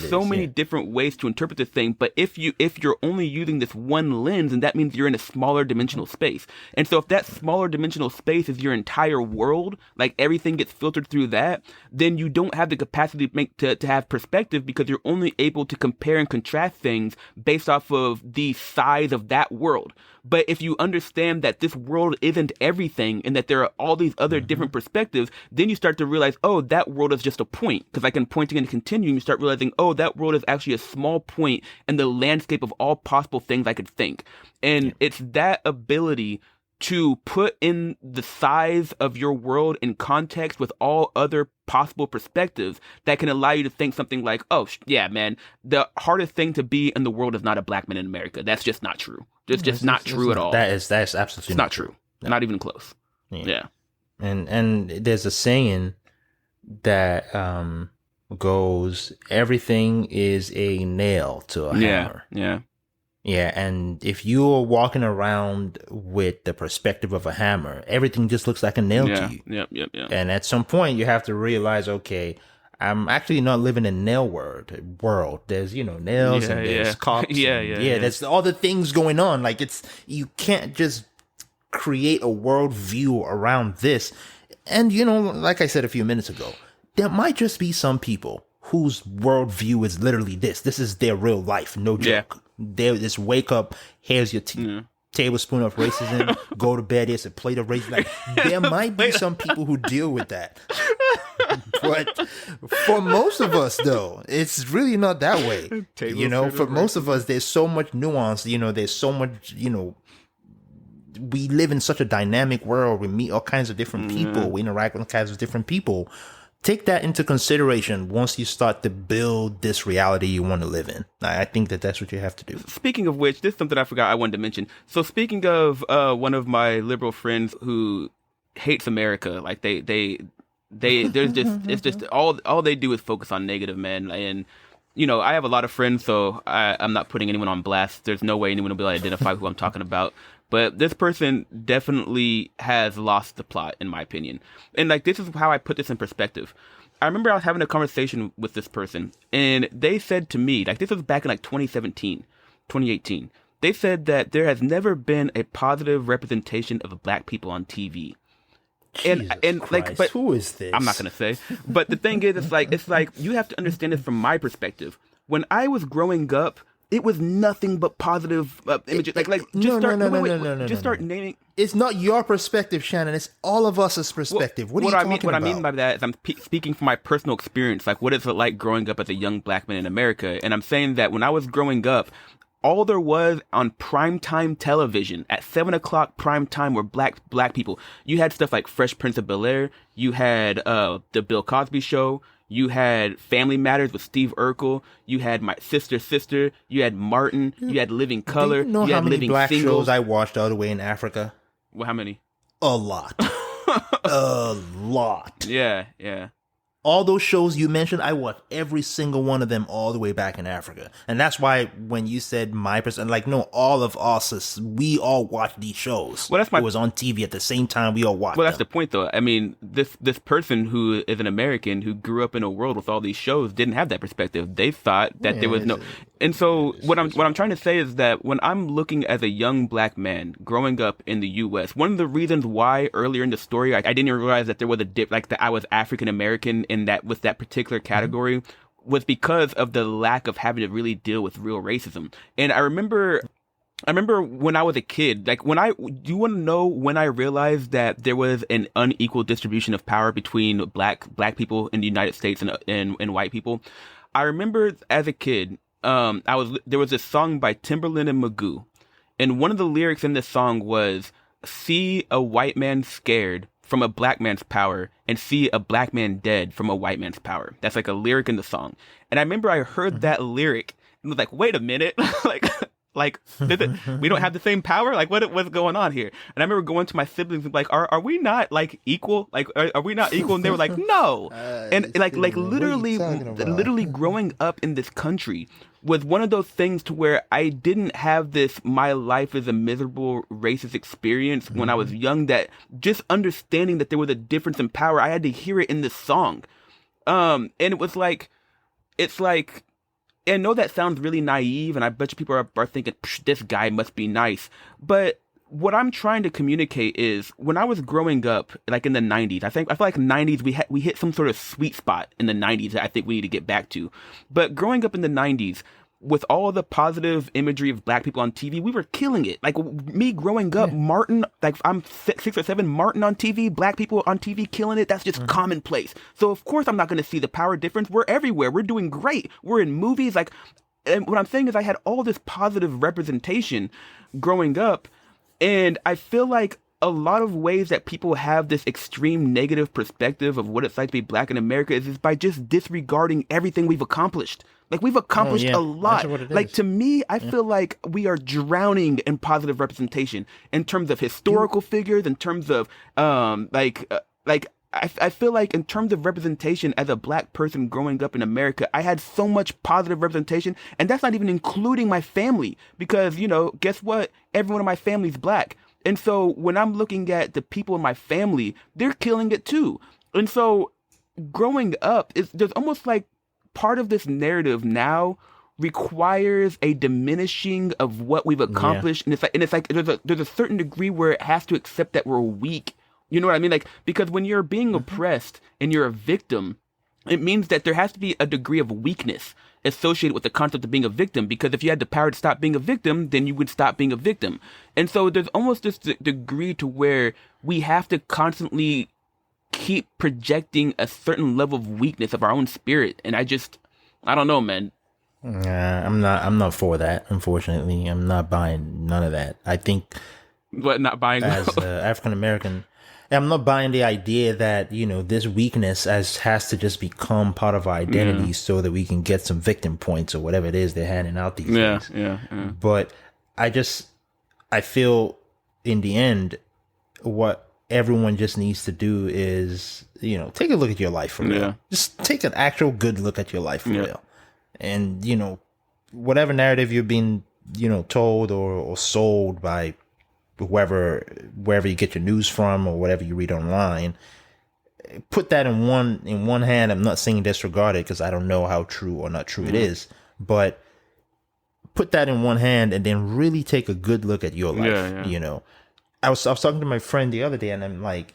so many different ways to interpret this thing. But if you're only using this one lens, then that means you're in a smaller dimensional space. And so if that smaller dimensional space is your entire world, like everything gets filtered through that, then you don't have the capacity to have perspective, because you're only able to compare and contrast things based off of the size of that world. But if you understand that this world isn't everything and that there are all these other different perspectives, then you start to realize, oh, that world is just a point. Because like in pointing and continuing, you start realizing, oh, that world is actually a small point in the landscape of all possible things I could think. And it's that ability to put in the size of your world in context with all other possible perspectives that can allow you to think something like, oh, yeah, man, the hardest thing to be in the world is not a black man in America. That's just not true. It's just not true at all. That's absolutely not true. No. Not even close. Yeah. And there's a saying that goes, everything is a nail to a hammer. Yeah. Yeah, and if you're walking around with the perspective of a hammer, everything just looks like a nail to you. Yep. And at some point, you have to realize, okay, I'm actually not living in nail world. There's, nails and there's cops. Yeah. There's all the things going on. Like, you can't just create a world view around this. And, like I said a few minutes ago, there might just be some people whose worldview is literally this. This is their real life. No joke. They just wake up, here's your tablespoon of racism, go to bed, there's a plate of racism. Like, there might be some people who deal with that. But for most of us, though, it's really not that way. For most of us, there's so much nuance. There's so much, we live in such a dynamic world. We meet all kinds of different people. We interact with all kinds of different people. Take that into consideration once you start to build this reality you want to live in. I think that's what you have to do. Speaking of which, this is something I forgot I wanted to mention. So speaking of one of my liberal friends who hates America, like there's just it's just all they do is focus on negative, man. And I have a lot of friends, so I'm not putting anyone on blast. There's no way anyone will be able to identify who I'm talking about. But this person definitely has lost the plot, in my opinion. And this is how I put this in perspective. I remember I was having a conversation with this person, and they said to me, this was back in 2017, 2018. They said that there has never been a positive representation of black people on TV. Jesus Christ, but who is this? I'm not gonna say. But the thing is, it's like you have to understand this from my perspective. When I was growing up, it was nothing but positive images. Just start naming. It's not your perspective, Shannon. It's all of us's perspective. What I mean by that is I'm speaking from my personal experience. Like, what is it like growing up as a young black man in America? And I'm saying that when I was growing up, all there was on primetime television at 7:00 primetime were black people. You had stuff like Fresh Prince of Bel-Air. You had the Bill Cosby Show. You had Family Matters with Steve Urkel. You had My Sister. You had Martin. You had Living Color. Do you know how many black shows I watched all the way in Africa? Well, how many? A lot. A lot. Yeah. All those shows you mentioned, I watched every single one of them all the way back in Africa. And that's why when you said my person, no, all of us, we all watched these shows. Well, it was on TV at the same time we all watched Well, that's the point, though. I mean, this person who is an American who grew up in a world with all these shows didn't have that perspective. They thought that there was no... And so what I'm trying to say is that when I'm looking as a young black man growing up in the U.S., one of the reasons why earlier in the story I didn't realize that there was a dip, that I was African American in that with that particular category was because of the lack of having to really deal with real racism. And I remember when I was a kid, do you want to know when I realized that there was an unequal distribution of power between black people in the United States and white people? I remember as a kid, there was this song by Timberland and Magoo, and one of the lyrics in this song was, "See a white man scared from a black man's power and see a black man dead from a white man's power." That's a lyric in the song. And I remember I heard that lyric and was like, wait a minute, we don't have the same power? What's going on here? And I remember going to my siblings and are we not equal? Are we not equal? And they were like, no. And literally growing up in this country was one of those things to where I didn't have this my life is a miserable racist experience when I was young, that just understanding that there was a difference in power, I had to hear it in this song. And it was I know that sounds really naive, and I bet you people are thinking, this guy must be nice. But what I'm trying to communicate is when I was growing up, in the 90s, I feel like 90s, we hit some sort of sweet spot in the 90s that I think we need to get back to. But growing up in the 90s, with all the positive imagery of black people on TV, we were killing it. Me growing up, Martin, I'm 6 or 7, Martin on TV, black people on TV killing it, that's just commonplace. So of course I'm not going to see the power difference. We're everywhere. We're doing great. We're in movies. And what I'm saying is I had all this positive representation growing up, and I feel like a lot of ways that people have this extreme negative perspective of what it's like to be black in America is by just disregarding everything we've accomplished. We've accomplished a lot. To me, I feel like we are drowning in positive representation in terms of historical figures, in terms of I feel like in terms of representation as a black person growing up in America, I had so much positive representation, and that's not even including my family, because, guess what? Everyone in my family is black. And so when I'm looking at the people in my family, they're killing it too. And so growing up, there's almost like part of this narrative now requires a diminishing of what we've accomplished, and it's like there's a certain degree where it has to accept that we're weak. You know what I mean? Like, because when you're being oppressed and you're a victim, it means that there has to be a degree of weakness associated with the concept of being a victim, because if you had the power to stop being a victim, then you would stop being a victim. And so there's almost this degree to where we have to constantly keep projecting a certain level of weakness of our own spirit. And I don't know, man. I'm not for that, unfortunately. I'm not buying none of that. I think not buying as African American, I'm not buying the idea that, you know, this weakness has to just become part of our identity so that we can get some victim points or whatever it is they're handing out these days. Yeah. But I feel in the end, what everyone just needs to do is, you know, take a look at your life for real. Just take an actual good look at your life for real. And, you know, whatever narrative you're being, you know, told or sold by wherever you get your news from or whatever you read online, put that in one hand. I'm not saying disregard it because I don't know how true or not true it is, but put that in one hand and then really take a good look at your life. You know, I was talking to my friend the other day and I'm like,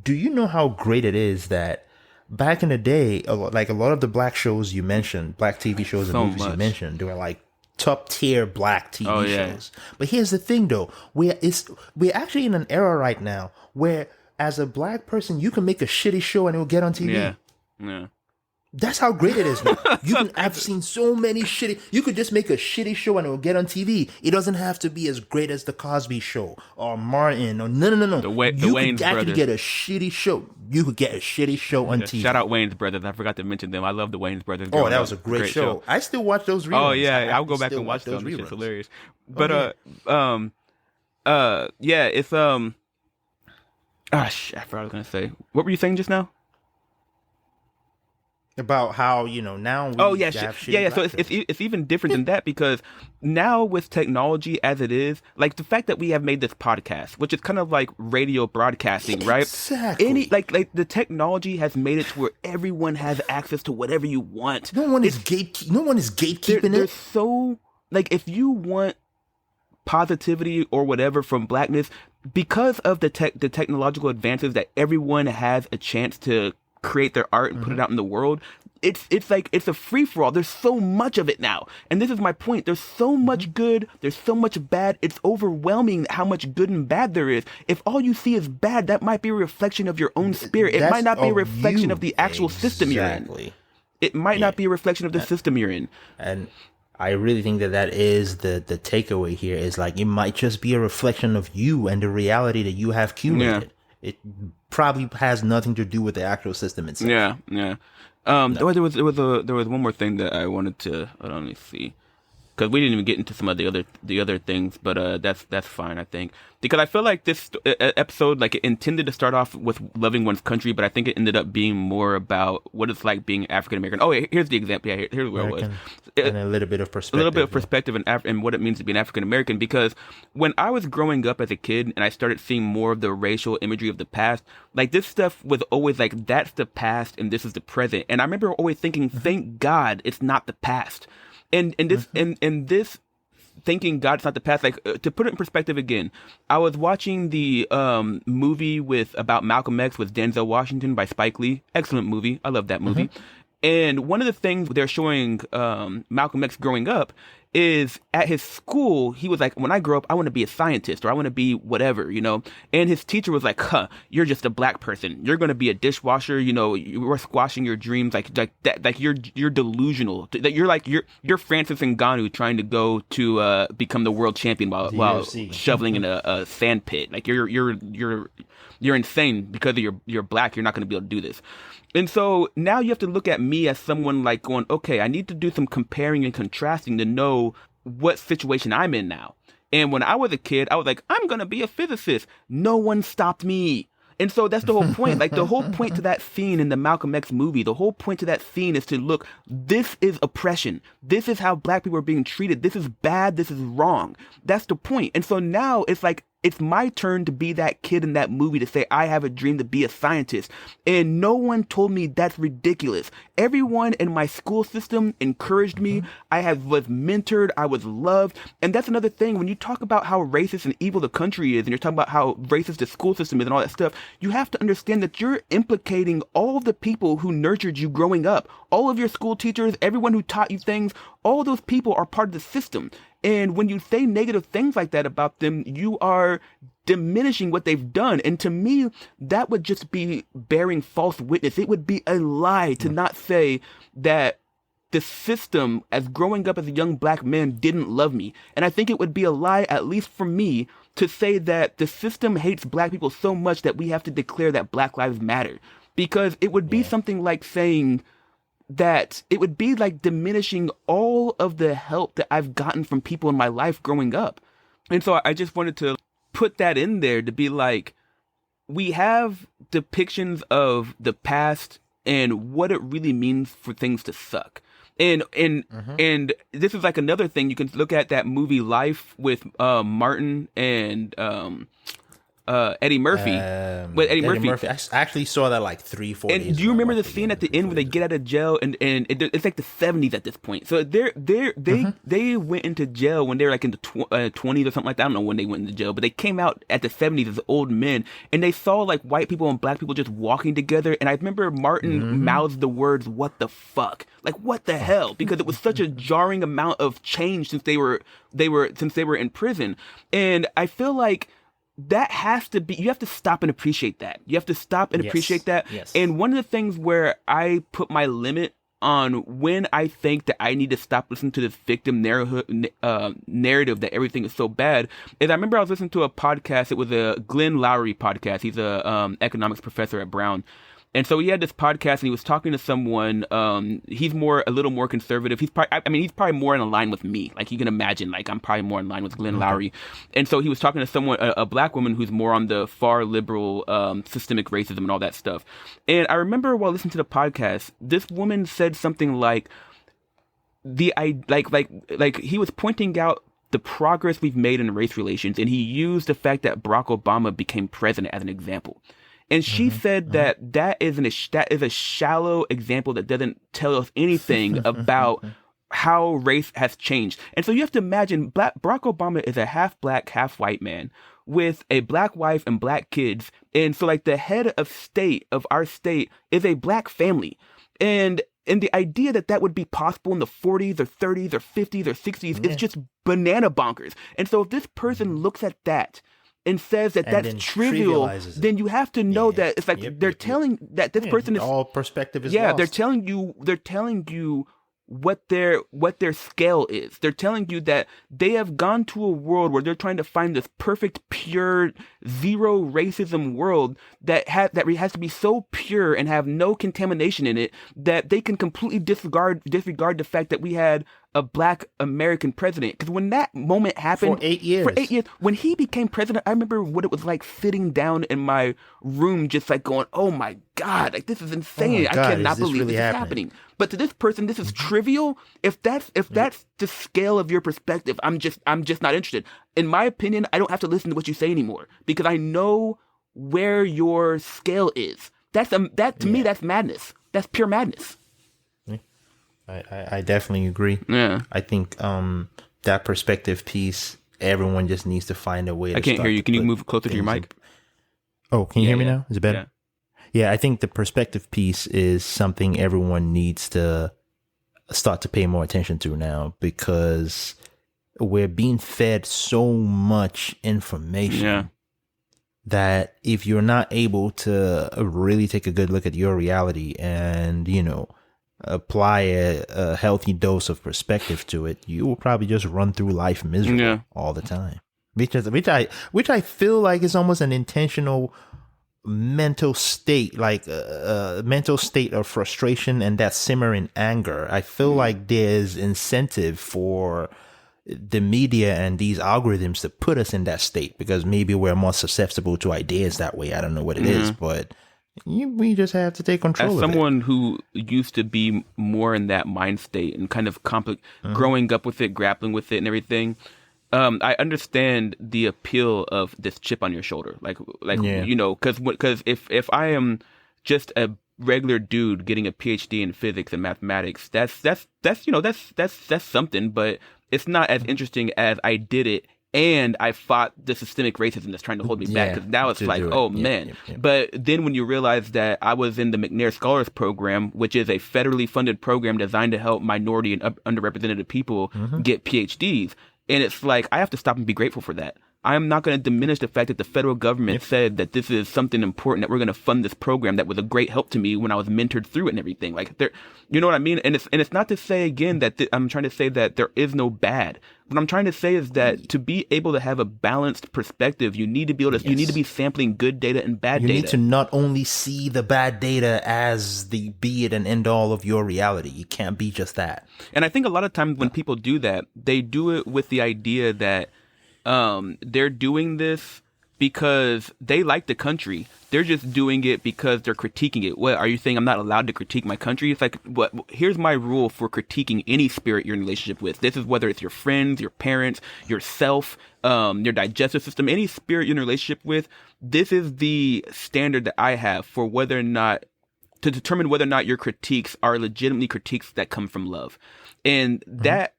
do you know how great it is that back in the day, a lot of the black shows you mentioned, black TV shows and movies you mentioned, they were like top tier black TV shows. But here's the thing though, we're actually in an era right now where as a black person you can make a shitty show and it will get on TV. Yeah. That's how great it is now. I've seen so many you could just make a shitty show and it will get on TV. It doesn't have to be as great as The Cosby Show or Martin or no. The Wayans could actually get a shitty show. You could get a shitty show on TV. Shout out Wayans brothers. I forgot to mention them. I love the Wayans brothers. Oh, that was a great show. I still watch those reruns. Oh yeah, I'll go back and watch those reruns. It's hilarious. But it's I forgot what I was gonna say. What were you saying just now? About how, you know, now so it's even different than that, because now with technology as it is, like the fact that we have made this podcast, which is kind of like radio broadcasting, right? Exactly. Like the technology has made it to where everyone has access to whatever you want. No one is gatekeeping it. So, like, if you want positivity or whatever from blackness, because of the technological advances that everyone has a chance to create their art and put it out in the world, it's like it's a free-for-all. There's so much of it now, and this is my point. There's so much good, there's so much bad. It's overwhelming how much good and bad there is. If all you see is bad, that might be a reflection of your own spirit. It might not be a reflection of the actual system you're in. It might not be a reflection of the system you're in. And I really think that is the takeaway here, is like it might just be a reflection of you and the reality that you have curated. It probably has nothing to do with the actual system itself. Yeah. There was one more thing that I wanted to let me see, because we didn't even get into some of the other things, but that's fine, I think, because I feel like this episode, like, it intended to start off with loving one's country, but I think it ended up being more about what it's like being African American. Oh, here's the example. Yeah, here's where it was. And a little bit of perspective. A little bit of perspective and what it means to be an African American, because when I was growing up as a kid and I started seeing more of the racial imagery of the past, like, this stuff was always like, that's the past and this is the present. And I remember always thinking, thank God it's not the past. And this thinking God's not the past, like, to put it in perspective again, I was watching the movie about Malcolm X with Denzel Washington by Spike Lee. Excellent movie. I love that movie. And one of the things they're showing Malcolm X growing up is at his school, he was like, when I grow up, I want to be a scientist, or I want to be whatever, you know? And his teacher was like, you're just a black person. You're going to be a dishwasher. You know, you're squashing your dreams like that. Like, you're delusional. That you're Francis Ngannou trying to go to become the world champion while shoveling in a sand pit. Like, you're insane because you're black. You're not going to be able to do this. And so now you have to look at me as someone like going, okay, I need to do some comparing and contrasting to know what situation I'm in now. And when I was a kid, I was like, I'm going to be a physicist. No one stopped me. And so that's the whole point. Like, the whole point to that scene in the Malcolm X movie, the whole point to that scene is to look, this is oppression. This is how black people are being treated. This is bad. This is wrong. That's the point. And so now it's like, it's my turn to be that kid in that movie to say, I have a dream to be a scientist. And no one told me that's ridiculous. Everyone in my school system encouraged me. I was mentored. I was loved. And that's another thing. When you talk about how racist and evil the country is, and you're talking about how racist the school system is and all that stuff, you have to understand that you're implicating all of the people who nurtured you growing up. All of your school teachers, everyone who taught you things, all those people are part of the system. And when you say negative things like that about them, you are diminishing what they've done. And to me, that would just be bearing false witness. It would be a lie to not say that the system, as growing up as a young black man, didn't love me. And I think it would be a lie, at least for me, to say that the system hates black people so much that we have to declare that Black Lives Matter. Because it would be something like saying that it would be like diminishing all of the help that I've gotten from people in my life growing up. And so I just wanted to put that in there to be like, we have depictions of the past and what it really means for things to suck. And this is like another thing. You can look at that movie Life with Martin and Eddie Murphy. With Eddie Murphy. I actually saw that like 3-4 days And do you remember the scene at the end where they get out of jail and it's like the 70s at this point. So they went into jail when they were like in the 20s or something like that. I don't know when they went into jail, but they came out at the 70s as old men, and they saw like white people and black people just walking together. And I remember Martin mouthed the words, "What the fuck?" Like, what the hell? Because it was such a jarring amount of change since they were in prison. And I feel like that has to be, you have to stop and appreciate that. You have to stop and appreciate that. Yes. And one of the things where I put my limit on when I think that I need to stop listening to this victim narrative that everything is so bad is I remember I was listening to a podcast. It was a Glenn Lowry podcast. He's a economics professor at Brown. And so he had this podcast and he was talking to someone, he's a little more conservative. He's probably more in line with me. Like, you can imagine, like, I'm probably more in line with Glenn Lowry. And so he was talking to someone, a black woman who's more on the far liberal, systemic racism and all that stuff. And I remember while listening to the podcast, this woman said something like, he was pointing out the progress we've made in race relations. And he used the fact that Barack Obama became president as an example. And she said that is a shallow example that doesn't tell us anything about how race has changed. And so you have to imagine Barack Obama is a half black, half white man with a black wife and black kids. And so like the head of our state is a black family. And the idea that would be possible in the 40s or 30s or 50s or 60s is just banana bonkers. And so if this person looks at that and says that that's trivial, then you have to know that it's like they're telling that this person is all perspective is lost. They're telling you what their scale is. They're telling you that they have gone to a world where they're trying to find this perfect, pure, zero racism world that has to be so pure and have no contamination in it that they can completely disregard the fact that we had a black American president. Because when that moment happened for 8 years, when he became president, I remember what it was like sitting down in my room, just like going, "Oh my God, like this is insane! I cannot believe this is happening." But to this person, this is trivial. If that's the scale of your perspective, I'm just not interested. In my opinion, I don't have to listen to what you say anymore because I know where your scale is. To me, that's madness. That's pure madness. I definitely agree. Yeah. I think that perspective piece, everyone just needs to find a way to I can't hear you. Can you move closer to your mic? Oh, can you hear me now? Is it better? Yeah, I think the perspective piece is something everyone needs to start to pay more attention to now because we're being fed so much information that if you're not able to really take a good look at your reality and, apply a healthy dose of perspective to it, you will probably just run through life miserable all the time. Which I feel like is almost an intentional mental state, like a mental state of frustration and that simmering anger. I feel like there's incentive for the media and these algorithms to put us in that state because maybe we're more susceptible to ideas that way. I don't know what it is, but we just have to take control of it. As someone who used to be more in that mind state and kind of growing up with it, grappling with it and everything, I understand the appeal of this chip on your shoulder, you know, because if I am just a regular dude getting a PhD in physics and mathematics, that's you know that's something, but it's not as interesting as I did it and I fought the systemic racism that's trying to hold me back. Because now it's like, oh man. But then when you realize that I was in the McNair Scholars Program, which is a federally funded program designed to help minority and underrepresented people get PhDs. And it's like, I have to stop and be grateful for that. I'm not going to diminish the fact that the federal government said that this is something important, that we're going to fund this program that was a great help to me when I was mentored through it and everything. Like, you know what I mean? And it's not to say again that I'm trying to say that there is no bad. What I'm trying to say is that to be able to have a balanced perspective, you need to be able to, you need to be sampling good data and bad data. You need to not only see the bad data as the be it and end all of your reality. You can't be just that. And I think a lot of times when people do that, they do it with the idea that they're doing this because they like the country. They're just doing it because they're critiquing it. What are you saying? I'm not allowed to critique my country? It's like, what? Here's my rule for critiquing any spirit you're in a relationship with. This is whether it's your friends, your parents, yourself, your digestive system, any spirit you're in a relationship with. This is the standard that I have for whether or not to determine whether or not your critiques are legitimately critiques that come from love. And that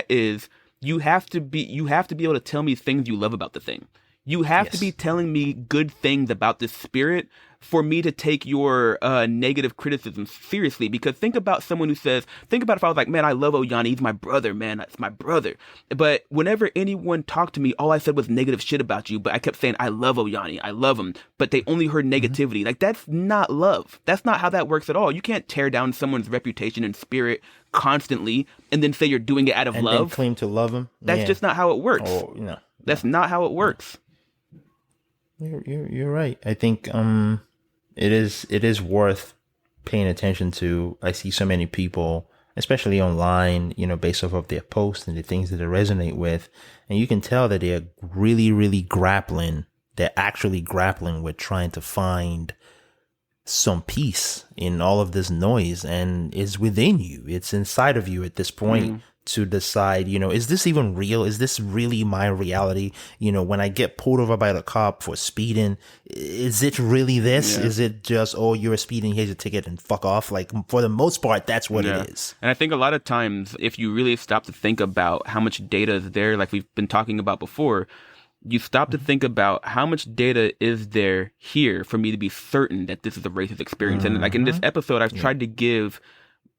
is, you have to be able to tell me things you love about the thing. You have to be telling me good things about this spirit for me to take your negative criticism seriously. Because think about someone who says, think about if I was like, man, I love Oyani. He's my brother, man. That's my brother. But whenever anyone talked to me, all I said was negative shit about you. But I kept saying, I love Oyani. I love him. But they only heard negativity. Like, that's not love. That's not how that works at all. You can't tear down someone's reputation and spirit constantly and then say you're doing it out of love. And claim to love him. That's just not how it works. Oh, no. That's not how it works. You're right. I think it is worth paying attention to. I see so many people, especially online, you know, based off of their posts and the things that they resonate with, and you can tell that they're really, really grappling. They're actually grappling with trying to find some peace in all of this noise, and it's within you. It's inside of you at this point. To decide, you know, is this even real? Is this really my reality? You know, when I get pulled over by the cop for speeding, is it really this? Is it just, oh, you're speeding, here's your ticket and fuck off? Like, for the most part, that's what it is. And I think a lot of times, if you really stop to think about how much data is there, like we've been talking about before, you stop to think about how much data is there here for me to be certain that this is a racist experience. And like in this episode, I've tried to give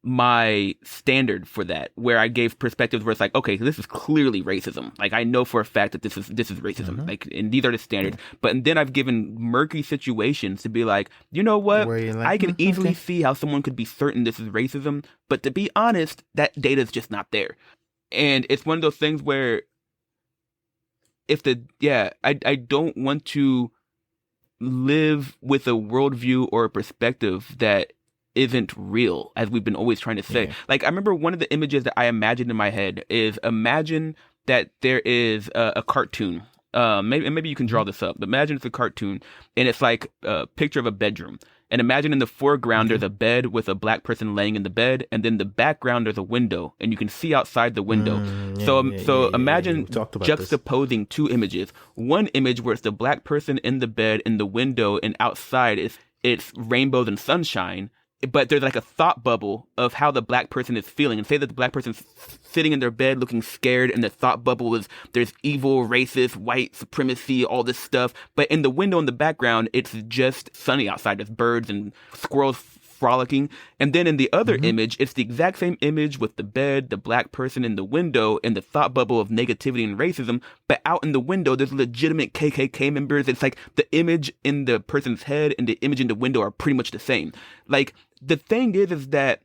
my standard for that, where I gave perspectives where it's like, okay, this is clearly racism. Like, I know for a fact that this is racism. Like, and these are the standards. But then I've given murky situations to be like, you know what? Like, I can easily see how someone could be certain this is racism. But to be honest, that data is just not there. And it's one of those things where I don't want to live with a worldview or a perspective that isn't real, as we've been always trying to say. Like, I remember one of the images that I imagined in my head is, imagine that there is a cartoon. Maybe you can draw this up, but imagine it's a cartoon and it's like a picture of a bedroom. And imagine in the foreground, there's a bed with a black person laying in the bed, and then the background, there's a window, and you can see outside the window. So imagine juxtaposing two images. One image where it's the black person in the bed, in the window, and outside it's rainbows and sunshine. But there's like a thought bubble of how the black person is feeling. And say that the black person's sitting in their bed looking scared, and the thought bubble is there's evil, racist, white supremacy, all this stuff. But in the window in the background, it's just sunny outside. There's birds and squirrels frolicking. And then in the other image, it's the exact same image with the bed, the black person in the window, and the thought bubble of negativity and racism. But out in the window, there's legitimate KKK members. It's like the image in the person's head and the image in the window are pretty much the same. Like, the thing is that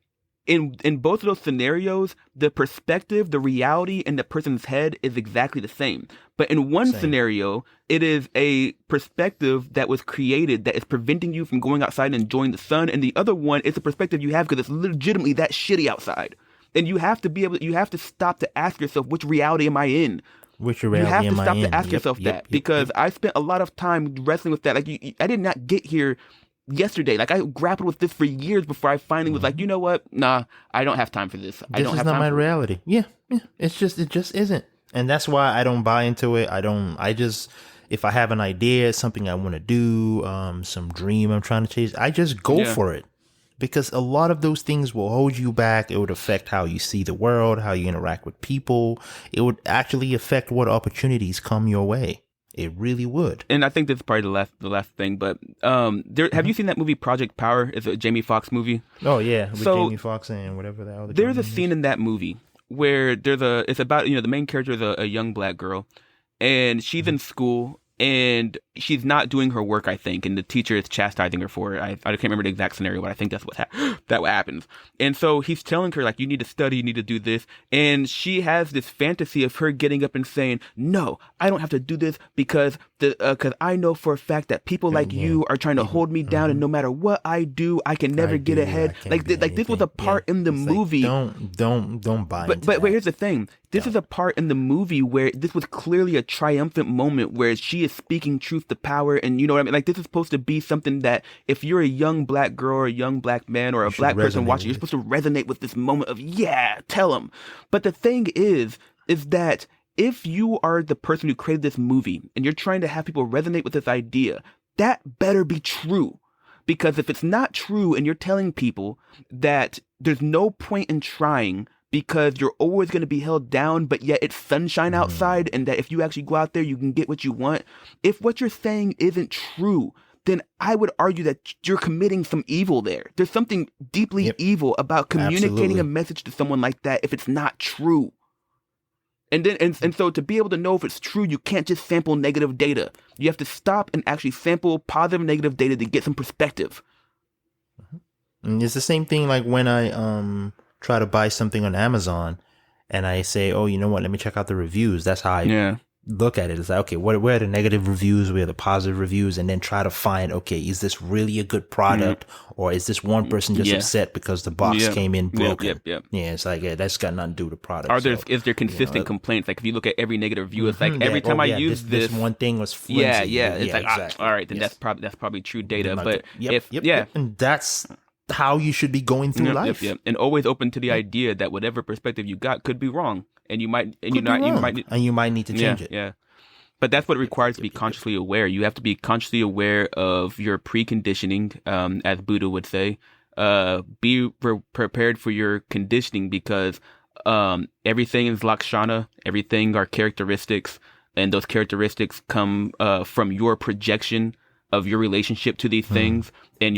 in both of those scenarios, the perspective, the reality in the person's head is exactly the same. But in one scenario, it is a perspective that was created that is preventing you from going outside and enjoying the sun. And the other one is a perspective you have because it's legitimately that shitty outside. And you have to stop to ask yourself, which reality am I in? Which reality am I in? You have to stop to ask yourself that, because I spent a lot of time wrestling with that. Like, I did not get here yesterday. Like, I grappled with this for years before I finally was like, you know what? Nah, I don't have time for this. I don't have time. This is not my reality. Yeah. It just isn't. And that's why I don't buy into it. If I have an idea, something I want to do, some dream I'm trying to chase, I just go for it. Because a lot of those things will hold you back. It would affect how you see the world, how you interact with people. It would actually affect what opportunities come your way. It really would. And I think this is probably the last thing, but have you seen that movie Project Power? It's a Jamie Foxx movie. Oh yeah, with Jamie Foxx and whatever the hell. There's a scene in that movie where it's about, the main character is a young black girl, and she's in school. And she's not doing her work, I think, and the teacher is chastising her for it. I can't remember the exact scenario, but I think that's what happens. And so he's telling her, like, you need to study, you need to do this. And she has this fantasy of her getting up and saying, no, I don't have to do this because I know for a fact that people like you are trying to hold me down, and no matter what I do, I can never get ahead. Like this was a part in the movie. Don't buy into but here's the thing. This is a part in the movie where this was clearly a triumphant moment where she is speaking truth to power. And you know what I mean? Like, this is supposed to be something that if you're a young black girl or a young black man or a black person watching, you're supposed to resonate with this moment of, yeah, tell them. But the thing is that if you are the person who created this movie and you're trying to have people resonate with this idea, that better be true. Because if it's not true and you're telling people that there's no point in trying because you're always going to be held down, but yet it's sunshine outside, and that if you actually go out there, you can get what you want. If what you're saying isn't true, then I would argue that you're committing some evil there. There's something deeply evil about communicating a message to someone like that if it's not true. And so to be able to know if it's true, you can't just sample negative data. You have to stop and actually sample positive and negative data to get some perspective. And it's the same thing like when I try to buy something on Amazon and I say, oh, you know what, let me check out the reviews. That's how I look at it. It's like, okay, where are the negative reviews? Where are the positive reviews? And then try to find, okay, is this really a good product? Or is this one person just upset because the box came in broken? Yeah, it's like, that's got nothing to do with the product. Is there consistent complaints? Like if you look at every negative review, it's like every time I use this one thing was flimsy. It's like, exactly. All right, then that's probably true data. But and that's how you should be going through life. And always open to the idea that whatever perspective you got could be wrong, and you might need to change it. Yeah, but that's what it requires to be consciously aware. You have to be consciously aware of your preconditioning, as Buddha would say. Be prepared for your conditioning, because everything is lakshana. Everything are characteristics, and those characteristics come from your projection of your relationship to these things, and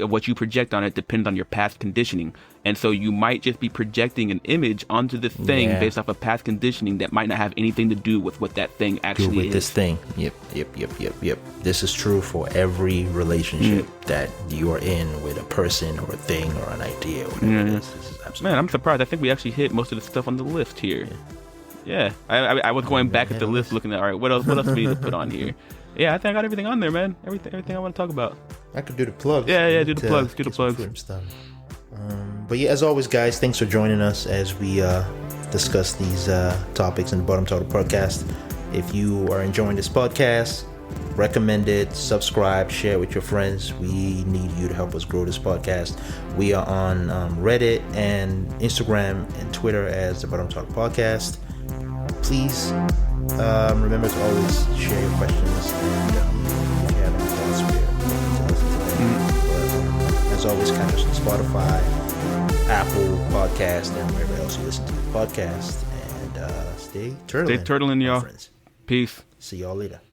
what you project on it depends on your past conditioning. And so you might just be projecting an image onto this thing based off of past conditioning that might not have anything to do with what that thing actually is. This thing. Yep. This is true for every relationship that you are in with a person or a thing or an idea or whatever it is. This is absolutely. Man, I'm surprised. I think we actually hit most of the stuff on the list here. Yeah. I was going back at the list looking at, all right, what else do we need to put on here? Yeah, I think I got everything on there, man. Everything I want to talk about. I could do the plugs. Yeah, do the plugs. Do the plugs. But yeah, as always, guys, thanks for joining us as we discuss these topics in the Bottom Total Podcast. If you are enjoying this podcast, recommend it, subscribe, share it with your friends. We need you to help us grow this podcast. We are on Reddit and Instagram and Twitter as the Bottom Total Podcast. Please remember to always share your questions, and if you have any thoughts, but as always, catch us on Spotify, Apple Podcast, and wherever else you listen to the podcast. And stay turtling. Stay turtling, y'all. Friends. Peace. See y'all later.